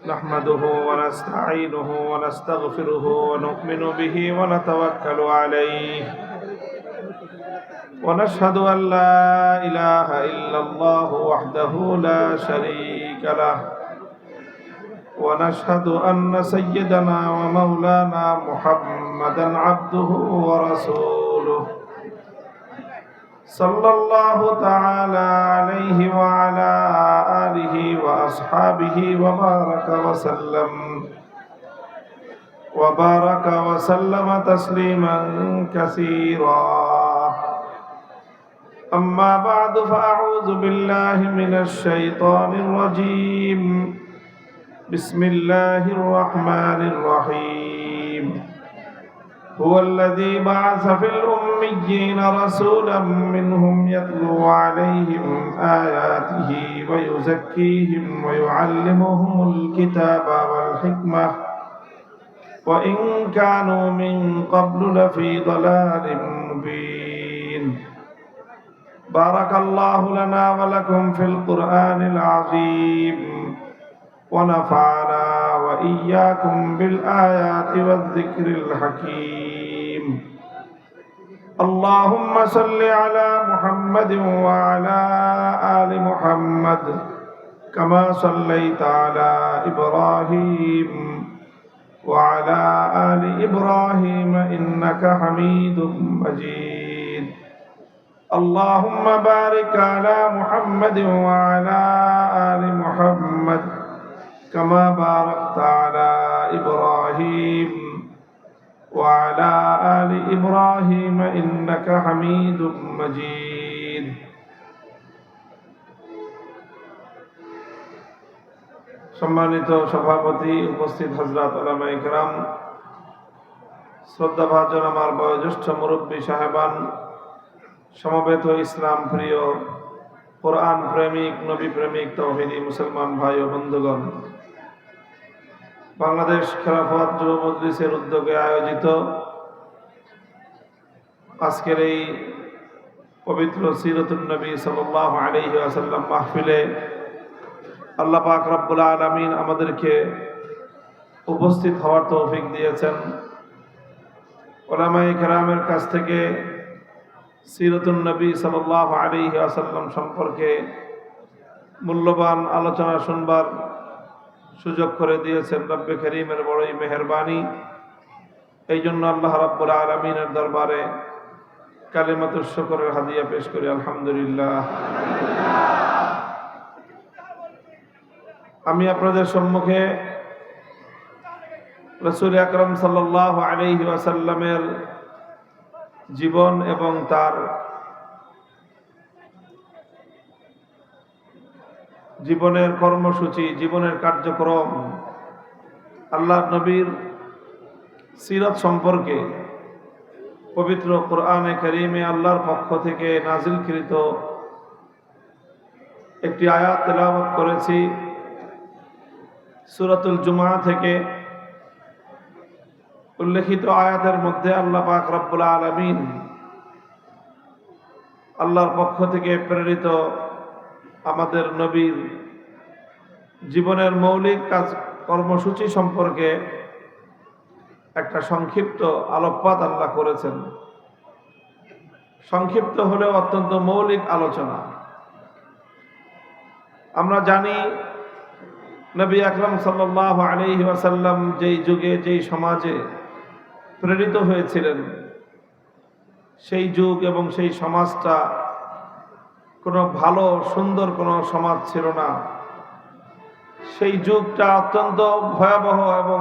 نحمده ونستعينه ونستغفره ونؤمن به ونتوكل عليه ونشهد أن لا إله إلا الله وحده لا شريك له ونشهد أن سيدنا ومولانا محمدا عبده ورسوله صلى الله تعالى عليه وعلى آله وأصحابه وبارك وسلم تسليما كثيرا. أما بعد فأعوذ بالله من الشيطان الرجيم. بسم الله الرحمن الرحيم. هو الذي بعث في الأميين رسولا منهم يتلو عليهم آياته ويزكيهم ويعلمهم الكتاب والحكمة وإن كانوا من قبل لفي ضلال مبين. بارك الله لنا ولكم في القرآن العظيم ونفعنا وإياكم بالآيات والذكر الحكيم. اللهم صل على محمد وعلى آل محمد كما صليت على إبراهيم وعلى آل إبراهيم إنك حميد مجيد. اللهم بارك على محمد وعلى آل محمد كما باركت على إبراهيم وعلى آل إبراهيم إنك حميد مجيد. সম্মানিত সভাপতি, উপস্থিত হযরত উলামায়ে কেরাম, শ্রদ্ধাভাজন আমার বয়োজ্যেষ্ঠ মুরব্বী সাহেবান, সমবেত ইসলাম প্রিয়, কোরআন প্রেমিক, নবী প্রেমিক, তাওহীদি মুসলমান ভাই ও বন্ধুগণ, বাংলাদেশ খেলাফত যুব মজলিসের উদ্যোগে আয়োজিত আজকের এই পবিত্র সিরাতুন নবী সাল্লাল্লাহু আলাইহি ওয়াসাল্লাম মাহফিলে আল্লাহ পাক রব্বুল আলামিন আমাদেরকে উপস্থিত হওয়ার তৌফিক দিয়েছেন। উলামায়ে কেরামের কাছ থেকে সিরাতুন নবী সাল্লাল্লাহু আলাইহি ওয়াসাল্লাম সম্পর্কে মূল্যবান আলোচনা শুনবার সুযোগ করে দিয়েছেন রব্বে করিমের বড়ই মেহেরবানি। এই জন্য আল্লাহ রাব্বুল আলামিনের দরবারে কালিমাতুশ শুকরের হাদিয়া পেশ করি আলহামদুলিল্লাহ। আমি আপনাদের সম্মুখে রাসূল আকরাম সাল্লাল্লাহু আলাইহি ওয়াসাল্লামের জীবন এবং তার জীবনের কর্মসূচি, জীবনের কার্যক্রম, আল্লাহর নবীর সিরাত সম্পর্কে পবিত্র কোরআনে কারীমে আল্লাহর পক্ষ থেকে নাজিলকৃত একটি আয়াত তেলাওয়াত করেছি সূরাতুল জুমআ থেকে। উল্লেখিত আয়াতের মধ্যে আল্লাহ পাক রব্বুল আলামিন আল্লাহর পক্ষ থেকে প্রেরিত আমাদের নবীর জীবনের মৌলিক কাজ কর্মসূচি সম্পর্কে একটা সংক্ষিপ্ত আলোকপাত আল্লাহ করেছেন। সংক্ষিপ্ত হলেও অত্যন্ত মৌলিক আলোচনা। আমরা জানি নবী আকরাম সাল্লাল্লাহু আলাইহি ওয়াসাল্লাম যেই যুগে, যেই সমাজে প্রেরিত হয়েছিলেন, সেই যুগ এবং সেই সমাজটা কোনো ভালো সুন্দর কোনো সমাজ ছিল না। সেই যুগটা অত্যন্ত ভয়াবহ এবং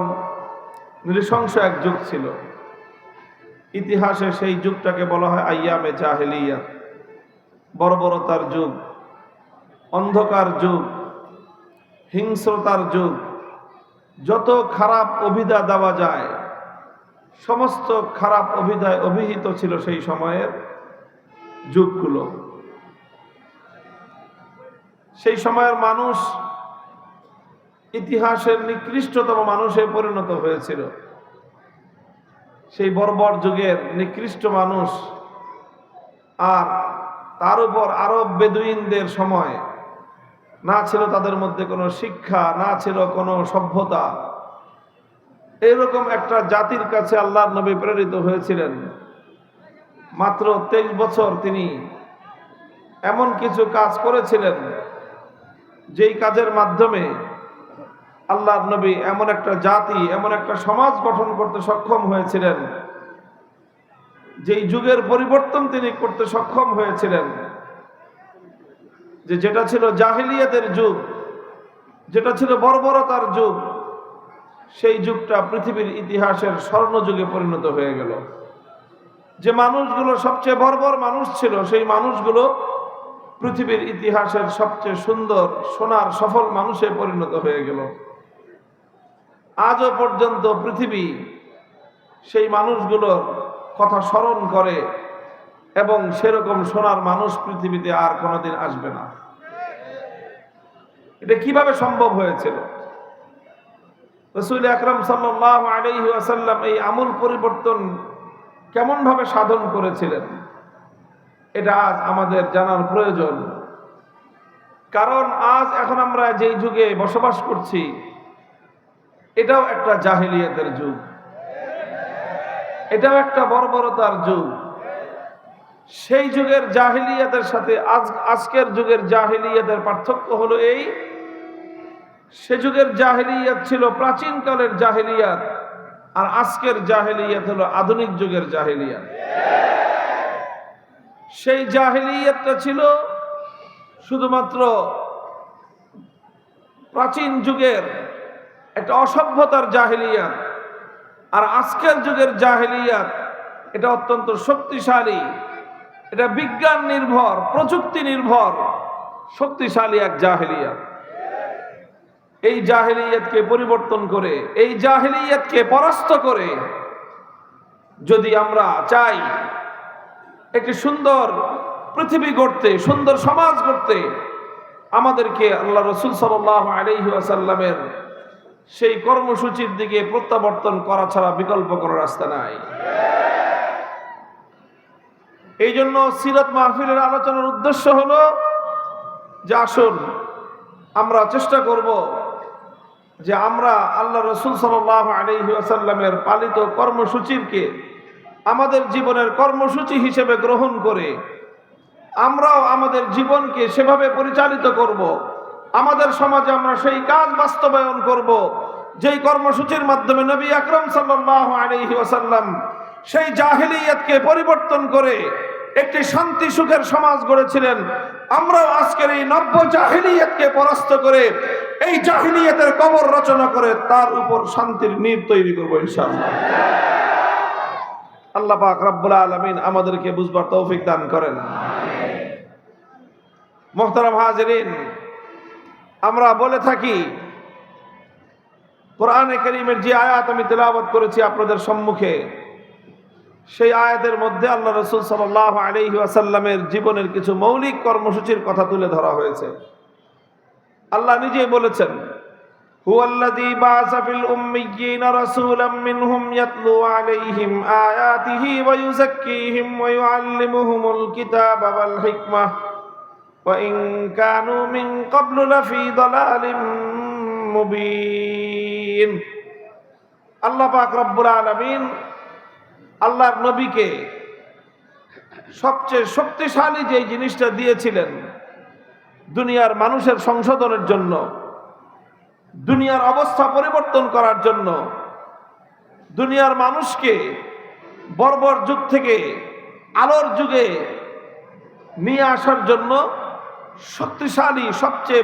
নৃশংস এক যুগ ছিল। ইতিহাসে সেই যুগটাকে বলা হয় আইয়ামে জাহেলিয়াত, বর্বরতার যুগ, অন্ধকার যুগ, হিংস্রতার যুগ। যত খারাপ অভিধা দেওয়া যায় সমস্ত খারাপ অভিধায় অভিহিত ছিল সেই সময়ের যুগগুলো। সেই সময়ের মানুষ ইতিহাসের নিকৃষ্টতম মানুষে পরিণত হয়েছিল। সেই বর্বর যুগের নিকৃষ্ট মানুষ, আর তার উপর আরব বেদুইনদের সময় না ছিল তাদের মধ্যে কোনো শিক্ষা, না ছিল কোনো সভ্যতা। এরকম একটা জাতির কাছে আল্লাহর নবী প্রেরিত হয়েছিলেন। মাত্র 23 বছর তিনি এমন কিছু কাজ করেছিলেন যেই কাজের মাধ্যমে আল্লাহর নবী এমন একটা জাতি, এমন একটা সমাজ গঠন করতে সক্ষম হয়েছিলেন, যেই যুগের পরিবর্তন তিনি করতে সক্ষম হয়েছিলেন, যেটা ছিল জাহিলিয়াতের যুগ, যেটা ছিল বর্বরতার যুগ, সেই যুগটা পৃথিবীর ইতিহাসের স্বর্ণযুগে পরিণত হয়ে গেল। যে মানুষগুলো সবচেয়ে বর্বর মানুষ ছিল, সেই মানুষগুলো পৃথিবীর ইতিহাসের সবচেয়ে সুন্দর, সোনার সফল মানুষে পরিণত হয়ে গেল। আজও পর্যন্ত পৃথিবী সেই মানুষগুলোর কথা স্মরণ করে এবং সেরকম সোনার মানুষ পৃথিবীতে আর কোনোদিন আসবে না। এটা কিভাবে সম্ভব হয়েছিল? রাসূল আকরাম সাল্লাল্লাহু আলাইহি ওয়াসাল্লাম এই আমূল পরিবর্তন কেমন ভাবে সাধন করেছিলেন, এটা আজ আমাদের জানার প্রয়োজন। কারণ আজ এখন আমরা যেই যুগে বসবাস করছি, এটাও একটা জাহিলিয়াতের যুগ, এটাও একটা বর্বরতার যুগ। সেই যুগের জাহিলিয়াতের সাথে আজকের যুগের জাহিলিয়াতের পার্থক্য হলো এই, সে যুগের জাহিলিয়াত ছিল প্রাচীনকালের জাহিলিয়াত, আর আজকের জাহিলিয়াত হলো আধুনিক যুগের জাহিলিয়াত। সেই জাহিলিয়াতটা ছিল শুধুমাত্র প্রাচীন যুগের একটা অসভ্যতার জাহিলিয়াত, আর আজকের যুগের জাহিলিয়াত এটা অত্যন্ত শক্তিশালী, এটা বিজ্ঞান নির্ভর, প্রযুক্তি নির্ভর শক্তিশালী এক জাহিলিয়াত। এই জাহিলিয়াতকে পরিবর্তন করে, এই জাহিলিয়াতকে পরাস্ত করে যদি আমরা চাই একটি সুন্দর পৃথিবী গড়তে, সুন্দর সমাজ গড়তে, আমাদেরকে আল্লাহ রাসূল সাল্লাল্লাহু আলাইহি ওয়াসাল্লামের সেই কর্মসূচির দিকে প্রত্যাবর্তন করা ছাড়া বিকল্প কোনো রাস্তা নাই। এই জন্য সিরাত মাহফিলের আলোচনার উদ্দেশ্য হলো যে আসুন আমরা চেষ্টা করব যে আমরা আল্লাহ রাসূল সাল্লাল্লাহু আলাইহি ওয়াসাল্লামের পালিত কর্মসূচিকে আমাদের জীবনের কর্মসূচি হিসেবে গ্রহণ করে আমরাও আমাদের জীবনকে সেভাবে পরিচালিত করব। আমাদের সমাজে আমরা সেই কাজ বাস্তবায়ন করব যেই কর্মসূচির মাধ্যমে নবী আকরাম সাল্লাল্লাহু আলাইহি ওয়াসাল্লাম সেই জাহিলিয়াতকে পরিবর্তন করে একটি শান্তি সুখের সমাজ গড়েছিলেন। আমরাও আজকের এই নব্য জাহিলিয়াতকে পরাস্ত করে এই জাহিলিয়াতের কবর রচনা করে তার উপর শান্তির নীড় তৈরি করব ইনশাআল্লাহ। আল্লাহ পাক রব্বুল আলামিন আমাদেরকে বুঝবার তৌফিক দান করেন। মুহতারাম হাজিরিন, আমরা বলে থাকি কোরআনে কারীমের যে আয়াত আমি তেলাওয়াত করেছি আপনাদের সম্মুখে, সেই আয়াতের মধ্যে আল্লাহ রাসূল সাল্লাল্লাহু আলাইহি ওয়াসাল্লামের জীবনের কিছু মৌলিক কর্মসূচির কথা তুলে ধরা হয়েছে। আল্লাহ নিজেই বলেছেন, হুয়াল্লাযী বা'আসা ফিল উম্মিয়্যিনা রাসূলাম মিনহুম ইয়াতলু আলাইহিম আয়াতিহি ওয়া ইউযাক্কিহিম ওয়া ইউআল্লিমুহুমুল কিতাবা ওয়াল হিকমাহ ওয়া ইন কানু মিন ক্বাবলু লাফী দালালিম মুবিন। আল্লাহ পাক রব্বুল আলামিন আল্লাহর নবীকে সবচেয়ে শক্তিশালী যে জিনিসটা দিয়েছিলেন দুনিয়ার মানুষের সংশোধনের জন্য, দুনিয়ার অবস্থা পরিবর্তন করার জন্য, দুনিয়ার মানুষকে বর্বর যুগ থেকে আলোর যুগে নিয়ে আসার জন্য শক্তিশালী, সবচেয়ে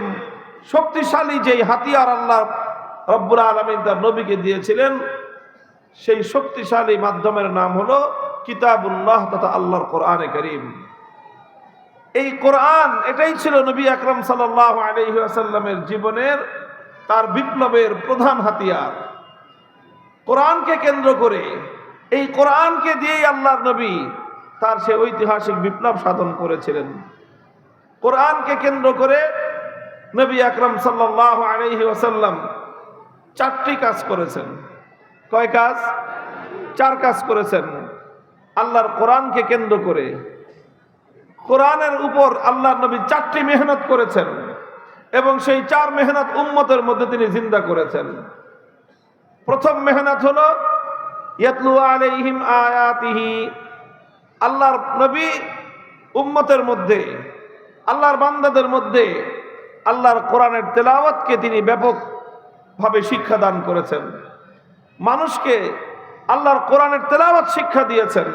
শক্তিশালী যেই হাতিয়ার আল্লাহ রব্বুল আলামিন তার নবীকে দিয়েছিলেন, সেই শক্তিশালী মাধ্যমের নাম হলো কিতাবুল্লাহ তথা আল্লাহর কোরআনে কারীম। এই কোরআন, এটাই ছিল নবী আকরাম সাল্লাল্লাহু আলাইহি ওয়াসাল্লামের জীবনের, তার বিপ্লবের প্রধান হাতিয়ার। কোরআনকে কেন্দ্র করে, এই কোরআনকে দিয়েই আল্লাহর নবী তার সে ঐতিহাসিক বিপ্লব সাধন করেছিলেন। কোরআনকে কেন্দ্র করে নবী আকরাম সাল্লাল্লাহু আলাইহি ওয়াসাল্লাম 4টি কাজ করেছেন। কয় কাজ? 4 কাজ করেছেন। আল্লাহর কোরআনকে কেন্দ্র করে, কোরআনের উপর আল্লাহর নবী 4টি মেহনত করেছেন। এবং সেই 4 মেহনত উম্মতের মধ্যে তিনি জিন্দা করেছেন। প্রথম মেহনত হলো ইয়াতলু আলাইহিম আয়াতিহি, আল্লাহর নবী উম্মতের মধ্যে, আল্লাহর বান্দাদের মধ্যে আল্লাহর কোরআনের তেলাওয়াতকে তিনি ব্যাপকভাবে শিক্ষা দান করেছেন। মানুষকে আল্লাহর কোরআনের তেলাওয়াত শিক্ষা দিয়েছেন।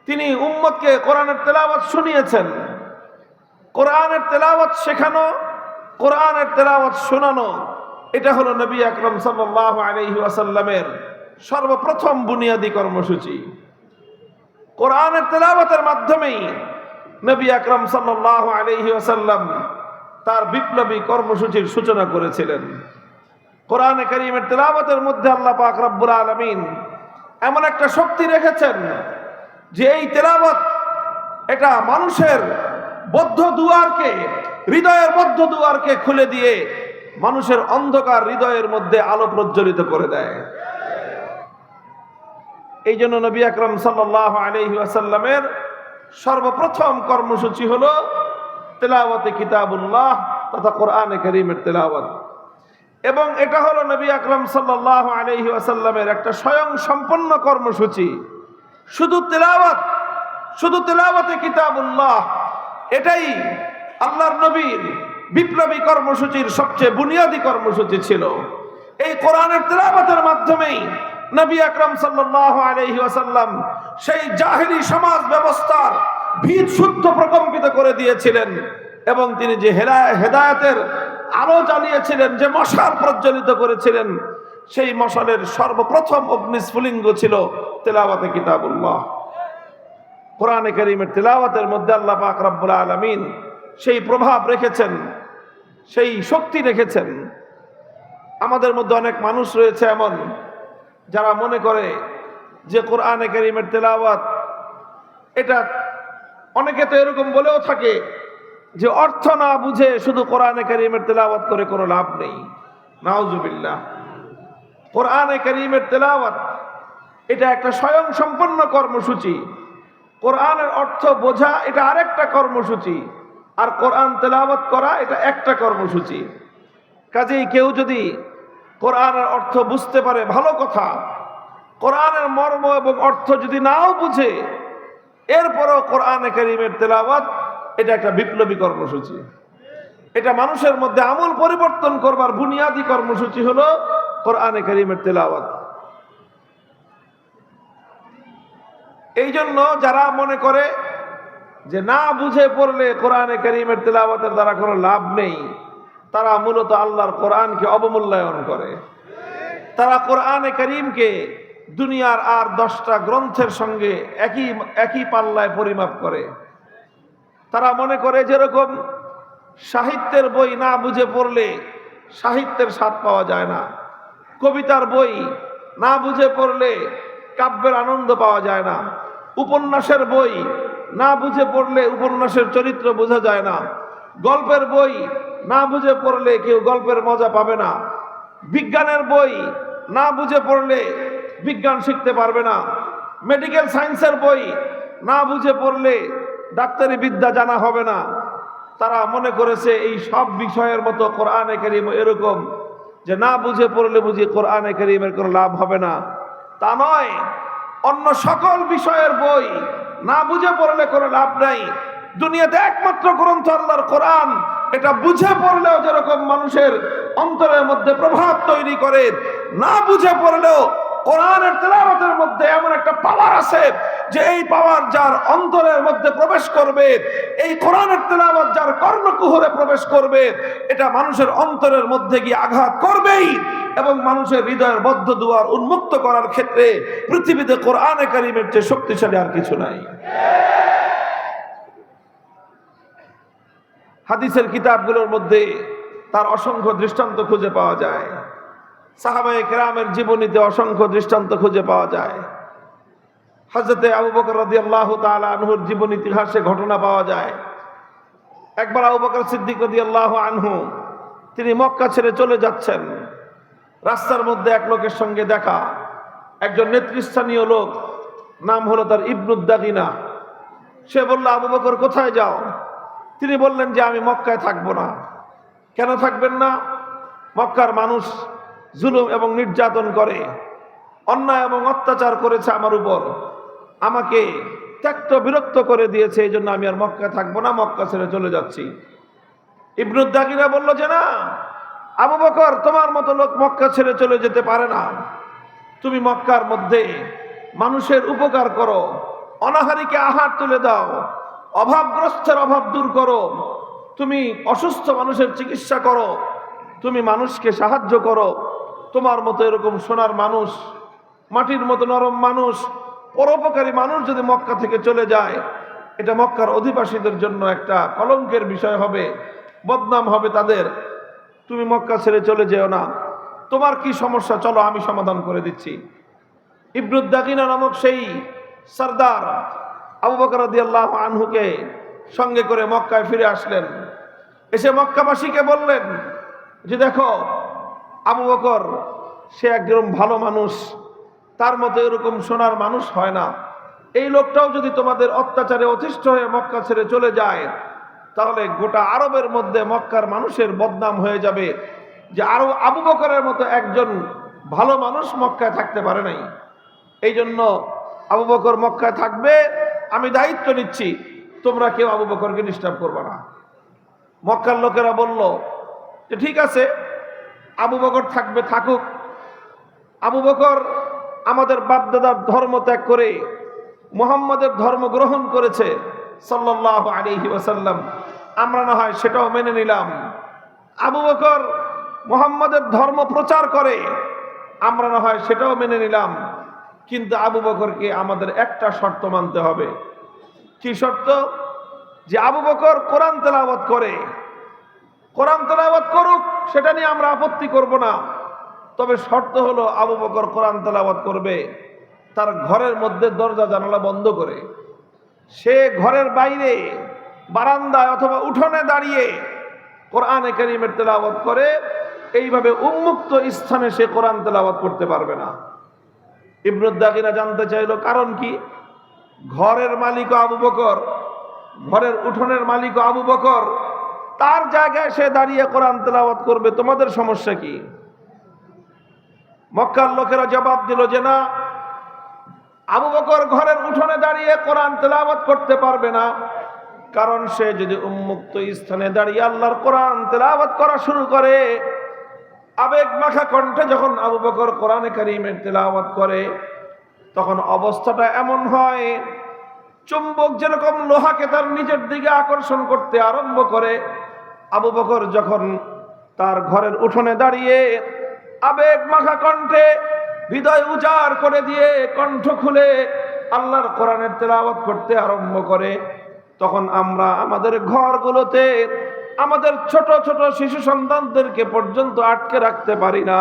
তিনি উম্মতকে কোরআনের তেলাওয়াত শুনিয়েছেন। কোরআনের তেলাওয়াত শেখানো, কোরআনের তেলাওয়াত শোনানো, এটা হলো নবী আকরাম সাল্লাল্লাহু আলাইহি ওয়াসাল্লামের সর্বপ্রথম বুনিয়াদী কর্মসূচি। কোরআনের তেলাওয়াতের মাধ্যমেই নবী আকরাম সাল্লাল্লাহু আলাইহি ওয়াসাল্লাম তার বিপ্লবী কর্মসূচির সূচনা করেছিলেন। কোরআনে কারীমের তেলাওয়াতের মধ্যে আল্লাহ পাক রব্বুল আলামিন এমন একটা শক্তি রেখেছেন যে এই তেলাওয়াত এটা মানুষের বদ্ধ দুয়ারকে, হৃদয়ের বদ্ধ দুয়ারকে খুলে দিয়ে মানুষের অন্ধকার হৃদয়ের মধ্যে আলো প্রজ্বলিত করে দেয়। এই জন্য নবী আকরাম সাল্লাল্লাহু আলাইহি ওয়াসাল্লামের সর্বপ্রথম কর্মসূচি হলো তেলাওয়াতে কিতাবুল্লাহ তথা কোরআনে কারীমের তেলাওয়াত। এবং এটা হলো নবী আকরাম সাল্লাল্লাহু আলাইহি ওয়াসাল্লামের একটা স্বয়ং সম্পন্ন কর্মসূচি। শুধু তেলাওয়াতে কিতাবুল্লাহ, এটাই আল্লাহর নবীর বিপ্লবী কর্মসূচির সবচেয়ে বুনিয়াদী কর্মসূচি ছিল। এই কোরআনের তেলাওয়াতের মাধ্যমেই নবী আকরাম সাল্লাল্লাহু আলাইহি ওয়াসাল্লাম সেই জাহেলি সমাজ ব্যবস্থার ভিত শুদ্ধ প্রকম্পিত করে দিয়েছিলেন এবং তিনি যে হেদায়েতের আলো জ্বালিয়েছিলেন, যে মশাল প্রজ্বলিত করেছিলেন, সেই মশালের সর্বপ্রথম অগ্নিস্ফুলিঙ্গ ছিল তেলাওয়াতে কিতাবুল্লাহ। কোরআনে কারীমের তেলাওয়াতের মধ্যে আল্লাহ পাক রব্বুল আলামিন সেই প্রভাব রেখেছেন, সেই শক্তি রেখেছেন। আমাদের মধ্যে অনেক মানুষ রয়েছে এমন যারা মনে করে যে কোরআনে কারীমের তেলাওয়াত এটা, অনেকে তো এরকম বলেও থাকে যে অর্থ না বুঝে শুধু কোরআনে কারীমের তেলাওয়াত করে কোনো লাভ নেই। নাউজুবিল্লাহ। কোরআনে কারীমের তেলাওয়াত এটা একটা স্বয়ং সম্পন্ন কর্মসূচি। কোরআনের অর্থ বোঝা এটা আরেকটা কর্মসূচি, আর কোরআন তেলাওয়াত করা এটা একটা কর্মসূচি। কাজেই কেউ যদি কোরআনের অর্থ বুঝতে পারে ভালো কথা, কোরআনের মর্ম এবং অর্থ যদি নাও বুঝে, এরপরও কোরআনে কারীমের তেলাওয়াত এটা একটা বিপ্লবী কর্মসূচি। এটা মানুষের মধ্যে আমূল পরিবর্তন করবার বুনিয়াদী কর্মসূচি হলো কোরআনে কারীমের তেলাওয়াত। এই জন্য যারা মনে করে যে না বুঝে পড়লে কোরআনে কারীমের তেলাওয়াতের দ্বারা কোনো লাভ নেই, তারা মূলত আল্লাহর কোরআনকে অবমূল্যায়ন করে। তারা কোরআনে কারীমকে দুনিয়ার আর 10টা গ্রন্থের সঙ্গে একই পাল্লায় পরিমাপ করে। তারা মনে করে যেরকম সাহিত্যের বই না বুঝে পড়লে সাহিত্যের স্বাদ পাওয়া যায় না, কবিতার বই না বুঝে পড়লে কাব্যের আনন্দ পাওয়া যায় না, উপন্যাসের বই না বুঝে পড়লে উপন্যাসের চরিত্র বোঝা যায় না, গল্পের বই না বুঝে পড়লে কেউ গল্পের মজা পাবে না, বিজ্ঞানের বই না বুঝে পড়লে বিজ্ঞান শিখতে পারবে না, মেডিকেল সায়েন্সের বই না বুঝে পড়লে ডাক্তারি বিদ্যা জানা হবে না। তারা মনে করেছে এই সব বিষয়ের মতো কোরআনে কারীম এরকম যে না বুঝে পড়লে বুঝি কোরআনে কারীমের কোনো লাভ হবে না। তা নয়, অন্য সকল বিষয়ের বই না বুঝে পড়লে কোনো লাভ নাই। দুনিয়াতে একমাত্র গ্রন্থ আল্লাহর কোরআন, এটা বুঝে পড়লেও যেরকম মানুষের অন্তরের মধ্যে প্রভাব তৈরি করে, না বুঝে পড়লেও কোরআনের তেলাওয়াতের মধ্যে এমন একটা পাওয়ার আছে যে এই পাওয়ার যার অন্তরের মধ্যে প্রবেশ করবে, এই কোরআনের তেলাওয়াত যার কর্ণকুহরে প্রবেশ করবে, এটা মানুষের অন্তরের মধ্যে গিয়ে আঘাত করবেই এবং মানুষের হৃদয়ের বদ্ধ দুয়ার উন্মুক্ত করার ক্ষেত্রে পৃথিবীতে কোরআনে কারীমের চেয়ে শক্তিশালী আর কিছু নাই। হাদিসের কিতাবগুলোর মধ্যে তার অসংখ্য দৃষ্টান্ত খুঁজে পাওয়া যায়। সাহাবায়ে কেরামের জীবনীতে অসংখ্য দৃষ্টান্ত খুঁজে পাওয়া যায়। হযরতে আবু বকর রাদিয়াল্লাহু তাআলা আনহুর জীবন ইতিহাসে ঘটনা পাওয়া যায়। একবার আবু বকর সিদ্দিক রাদিয়াল্লাহু আনহু তিনি মক্কা ছেড়ে চলে যাচ্ছেন। রাস্তার মধ্যে এক লোকের সঙ্গে দেখা, একজন নেতৃস্থানীয় লোক, নাম হলো তার ইবনুদ দাগিনা। সে বলল, আবু বকর কোথায় যাও? তিনি বললেন যে আমি মক্কায় থাকবো না। কেন থাকবেন না? মক্কার মানুষ জুলুম এবং নির্যাতন করে, অন্যায় এবং অত্যাচার করেছে আমার উপর, আমাকে ত্যক্ত বিরক্ত করে দিয়েছে, এই জন্য আমি আর মক্কায় থাকবো না, মক্কা ছেড়ে চলে যাচ্ছি। ইবনু দাগিনা বলল যে না, আবু বকর তোমার মতো লোক মক্কা ছেড়ে চলে যেতে পারে না। তুমি মক্কার মধ্যে মানুষের উপকার করো, অনাহারীকে আহার তুলে দাও, অভাবগ্রস্তের অভাব দূর করো, তুমি অসুস্থ মানুষের চিকিৎসা করো, তুমি মানুষকে সাহায্য করো। তোমার মতো এরকম সোনার মানুষ, মাটির মতো নরম মানুষ, পরোপকারী মানুষ যদি মক্কা থেকে চলে যায়, এটা মক্কার অধিবাসীদের জন্য একটা কলঙ্কের বিষয় হবে, বদনাম হবে তাদের। তুমি মক্কা ছেড়ে চলে যেও না। তোমার কি সমস্যা, চলো আমি সমাধান করে দিচ্ছি। ইবনু দাগিনা নামক সেই সরদার আবু বকর রাদিয়াল্লাহু আনহুকে সঙ্গে করে মক্কায় ফিরে আসলেন। এসে মক্কাবাসীকে বললেন যে দেখো, আবু বকর সে একজন ভালো মানুষ, তার মতো এরকম সোনার মানুষ হয় না। এই লোকটাও যদি তোমাদের অত্যাচারে অতিষ্ঠ হয়ে মক্কা ছেড়ে চলে যায়, তাহলে গোটা আরবের মধ্যে মক্কার মানুষের বদনাম হয়ে যাবে যে আরো আবু বকরের মতো একজন ভালো মানুষ মক্কায় থাকতে পারে নাই। এই জন্য আবু বকর মক্কায় থাকবে, আমি দায়িত্ব নিচ্ছি, তোমরা কেউ আবু বকরকে ডিস্টার্ব করবে না। মক্কার লোকেরা বলল যে ঠিক আছে, আবু বকর থাকবে, থাকুক। আবু বকর আমাদের বাপদাদার ধর্ম ত্যাগ করে মুহাম্মদের ধর্ম গ্রহণ করেছে সাল্লাল্লাহু আলাইহি ওয়াসাল্লাম, আমরা না হয় সেটাও মেনে নিলাম। আবু বকর মুহাম্মদের ধর্ম প্রচার করে, আমরা না হয় সেটাও মেনে নিলাম। কিন্তু আবু বকরকে আমাদের একটা শর্ত মানতে হবে। কি শর্ত? যে আবু বকর কোরআন তেলাওয়াত করে, কোরআন তেলাওয়াত করুক, সেটা নিয়ে আমরা আপত্তি করব না। তবে শর্ত হলো আবু বকর কোরআন তেলাওয়াত করবে তার ঘরের মধ্যে দরজা জানালা বন্ধ করে। সে ঘরের বাইরে বারান্দায় অথবা উঠোনে দাঁড়িয়ে কোরআনে কারীমের তেলাওয়াত করে, এইভাবে উন্মুক্ত স্থানে সে কোরআন তেলাওয়াত করতে পারবে না। ইবনু দাগিনা জানতে চাইলো কারণ কি? ঘরের মালিক আবু বকর, ঘরের উঠোনের মালিক আবু বকর, তার জায়গায় সে দাঁড়িয়ে কোরআন তেলাওয়াত করবে, তোমাদের সমস্যা কি? মক্কার লোকেরা জবাব দিল যে না, আবু বকর ঘরের উঠোনে দাঁড়িয়ে কোরআন তেলাওয়াত করতে পারবে না, কারণ সে যদি উন্মুক্ত স্থানে দাঁড়িয়ে আল্লাহর কোরআন তেলাওয়াত করা শুরু করে, আবেগ মাখা কণ্ঠে যখন আবু বকর কোরআনে কারীমের তেলাওয়াত করে, তখন অবস্থাটা এমন হয় চুম্বক যেরকম লোহাকে তার নিজের দিকে আকর্ষণ করতে আরম্ভ করে। আবু বকর যখন তার ঘরের উঠোনে দাঁড়িয়ে আবেগ মাখা কণ্ঠে হৃদয় উজাড় করে দিয়ে কণ্ঠ খুলে আল্লাহর কোরআনের তেলাওয়াত করতে আরম্ভ করে, তখন আমরা আমাদের ঘরগুলোতে আমাদের ছোট ছোট শিশু সন্তানদেরকে পর্যন্ত আটকে রাখতে পারি না।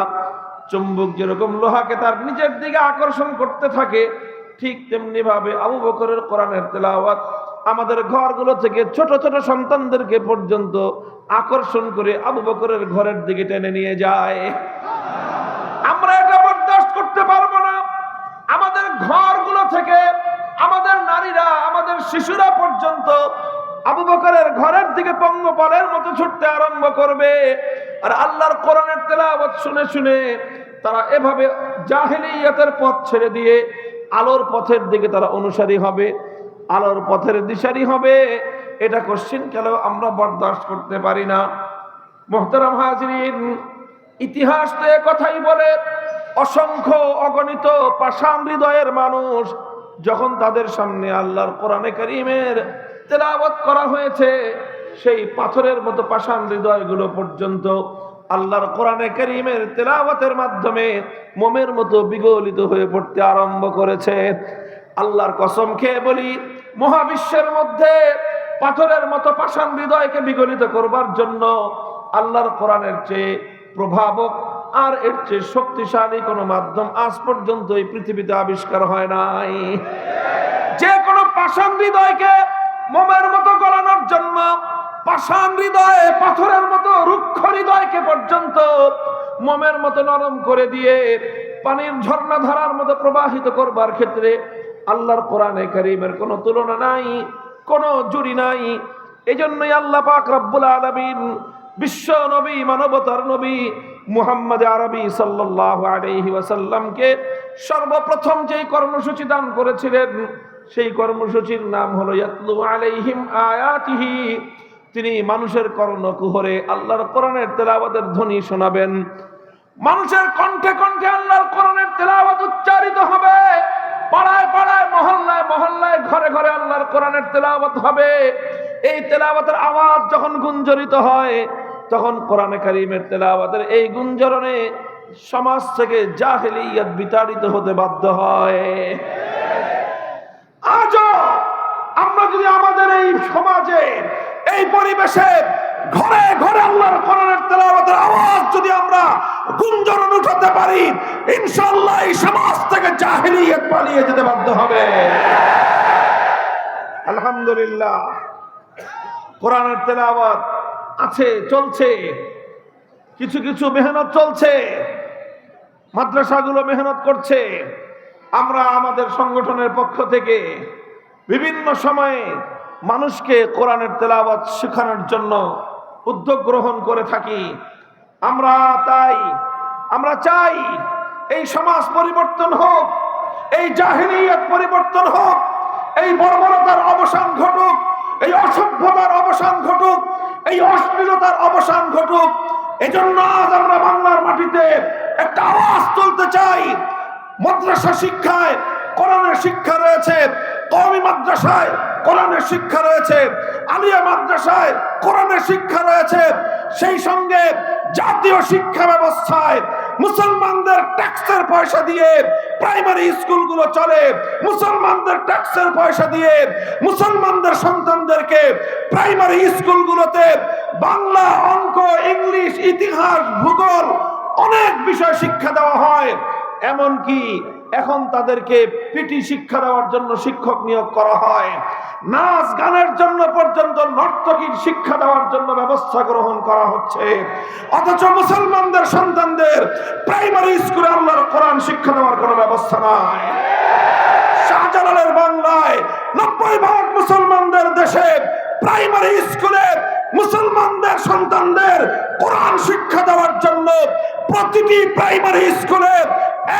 চুম্বক যেরকম লোহাকে তার নিজের দিকে আকর্ষণ করতে থাকে, ঠিক তেমনি ভাবে আবু বকরের কোরআনের তেলাওয়াত আমাদের ঘরগুলো থেকে ছোট ছোট সন্তানদেরকে পর্যন্ত আকর্ষণ করে আবু বকরের ঘরের দিকে টেনে নিয়ে যায়। আমরা এটা বরদাস্ত করতে পারবো না। আমাদের ঘরগুলো থেকে আমাদের নারীরা, আমাদের শিশুরা পর্যন্ত আবু বকরের ঘরের দিকে পঙ্গপালের মতো ছুটতে আরম্ভ করবে, আর আল্লাহর কোরআনের তেলাওয়াত শুনে শুনে তারা এভাবে জাহেলিয়াতের পথ ছেড়ে দিয়ে আলোর পথের দিকে তারা অনুসারী হবে, আলোর পথের দিশারি হবে। এটা কোশ্চিন কালেও আমরা বরদাস্ত করতে পারি না। মুহতারাম হাজিরিন, ইতিহাস তো কথাই বলে, অসংখ্য অগণিত পাষাণ হৃদয়ের মানুষ যখন তাদের সামনে আল্লাহর কোরআনে কারীমের তেলাওয়াত করা হয়েছে, সেই পাথরের মতো পাষাণ হৃদয়গুলো পর্যন্ত আল্লাহর কোরআনে কারীমের তেলাওয়াতের মাধ্যমে মোমের মতো বিগলিত হয়ে পড়তে আরম্ভ করেছে। আল্লাহর কসম খেয়ে বলি, মহাবিশ্বের মধ্যে পাথরের মতো পাষাণ হৃদয়কে বিগলিত করবার জন্য আল্লাহর কোরআনের চেয়ে প্রভাবক আর এর চেয়ে শক্তিশালী কোনো মাধ্যম আজ পর্যন্ত এই পৃথিবীতে আবিষ্কার হয় নাই। যে কোনো পাষাণ হৃদয়কে মোমের মতো গলানোর জন্য, পাষাণ হৃদয়ে পাথরের মতো রুক্ষ হৃদয়কে পর্যন্ত মোমের মতো নরম করে দিয়ে পানির ঝর্ণা ধারার মতো প্রবাহিত করবার ক্ষেত্রে আল্লাহর কোরআনে কারীমের কোনো তুলনা নাই, কোনো জুড়ি নাই। এজন্যই আল্লাহ পাক রব্বুল আলামিন বিশ্ব নবী, মানবতার নবী মুহাম্মদ আরবি সাল্লাল্লাহু আলাইহি ওয়াসাল্লামকে সর্বপ্রথম যেই কর্মসূচি দান করেছিলেন, সেই কর্মসূচির নাম হলো ইয়াতলু আলাইহিম আয়াতিহি। তিনি মানুষের কর্ণকুহরে আল্লাহর কোরআনের তেলাওয়াতের ধ্বনি শোনাবেন। মানুষের কণ্ঠে কণ্ঠে আল্লাহর কোরআনের তেলাওয়াত উচ্চারিত হবে। পাড়ায় পাড়ায়, মহল্লায় মহল্লায়, ঘরে ঘরে আল্লাহর কোরআনের তেলাওয়াত হবে। এই তেলাওয়াতের আওয়াজ যখন গুঞ্জরিত হয়, তখন কোরআনে কারীমের তেলাওয়াতের এই গুঞ্জরণে সমাজ থেকে জাহেলিয়াত বিতাড়িত হতে বাধ্য হয়। আজও আমরা যদি আমাদের এই সমাজে, এই পরিবেশে ঘরে ঘরে আল্লাহর কোরআনের তেলাওয়াতের আওয়াজ যদি আমরা গুঞ্জরণ উঠাতে পারি, ইনশাআল্লাহ এই সমাজ থেকে জাহেলিয়াত পালিয়ে যেতে বাধ্য হবে। আলহামদুলিল্লাহ, কোরআনের তেলাওয়াত আছে, চলছে, কিছু কিছু মেহনত চলছে, মাদ্রাসাগুলো মেহনত করছে। আমরা আমাদের সংগঠনের পক্ষ থেকে বিভিন্ন সময়ে মানুষকে কোরআনের তেলাওয়াত শেখানোর জন্য উদ্যোগ গ্রহণ করে থাকি। আমরা চাই এই সমাজ পরিবর্তন হোক, এই জাহেলিয়াত পরিবর্তন হোক, এই বর্বরতার অবসান ঘটুক, এই অসভ্যতার অবসান ঘটুক, এই অশ্লীলতার অবসান ঘটুক। এজন্য আজ আমরা বাংলার মাটিতে একটা আওয়াজ তুলতে চাই। মাদ্রাসা শিক্ষায় কোরআনের শিক্ষা রয়েছে, কওমি মাদ্রাসায় কোরআনের শিক্ষা রয়েছে, আলিয়া মাদ্রাসায় কোরআনের শিক্ষা রয়েছে। সেই সঙ্গে জাতীয় শিক্ষা ব্যবস্থায় মুসলমানদের ট্যাক্সের পয়সা দিয়ে প্রাইমারি স্কুলগুলো চলে। মুসলমানদের ট্যাক্সের পয়সা দিয়ে মুসলমানদের সন্তানদেরকে প্রাইমারি স্কুলগুলোতে বাংলা, অঙ্ক, ইংলিশ, ইতিহাস, ভূগোল অনেক বিষয় শিক্ষা দেওয়া হয়। এমনকি এখন তাদেরকে পিটি শিক্ষা দেওয়ার জন্য শিক্ষক নিয়োগ করা হয়। নাচ গানের জন্য পর্যন্ত নর্তকীর শিক্ষা দেওয়ার জন্য ব্যবস্থা গ্রহণ করা হচ্ছে। অথচ মুসলমানদের সন্তানদের প্রাইমারি স্কুলে আল্লাহর কোরআন শিক্ষা দেওয়ার কোনো ব্যবস্থা নাই। শাহজালালের বাংলায় 90% মুসলমানদের দেশে প্রাইমারি স্কুলে মুসলমানদের সন্তানদের কোরআন শিক্ষা দেওয়ার জন্য প্রতিটি প্রাইমারি স্কুলে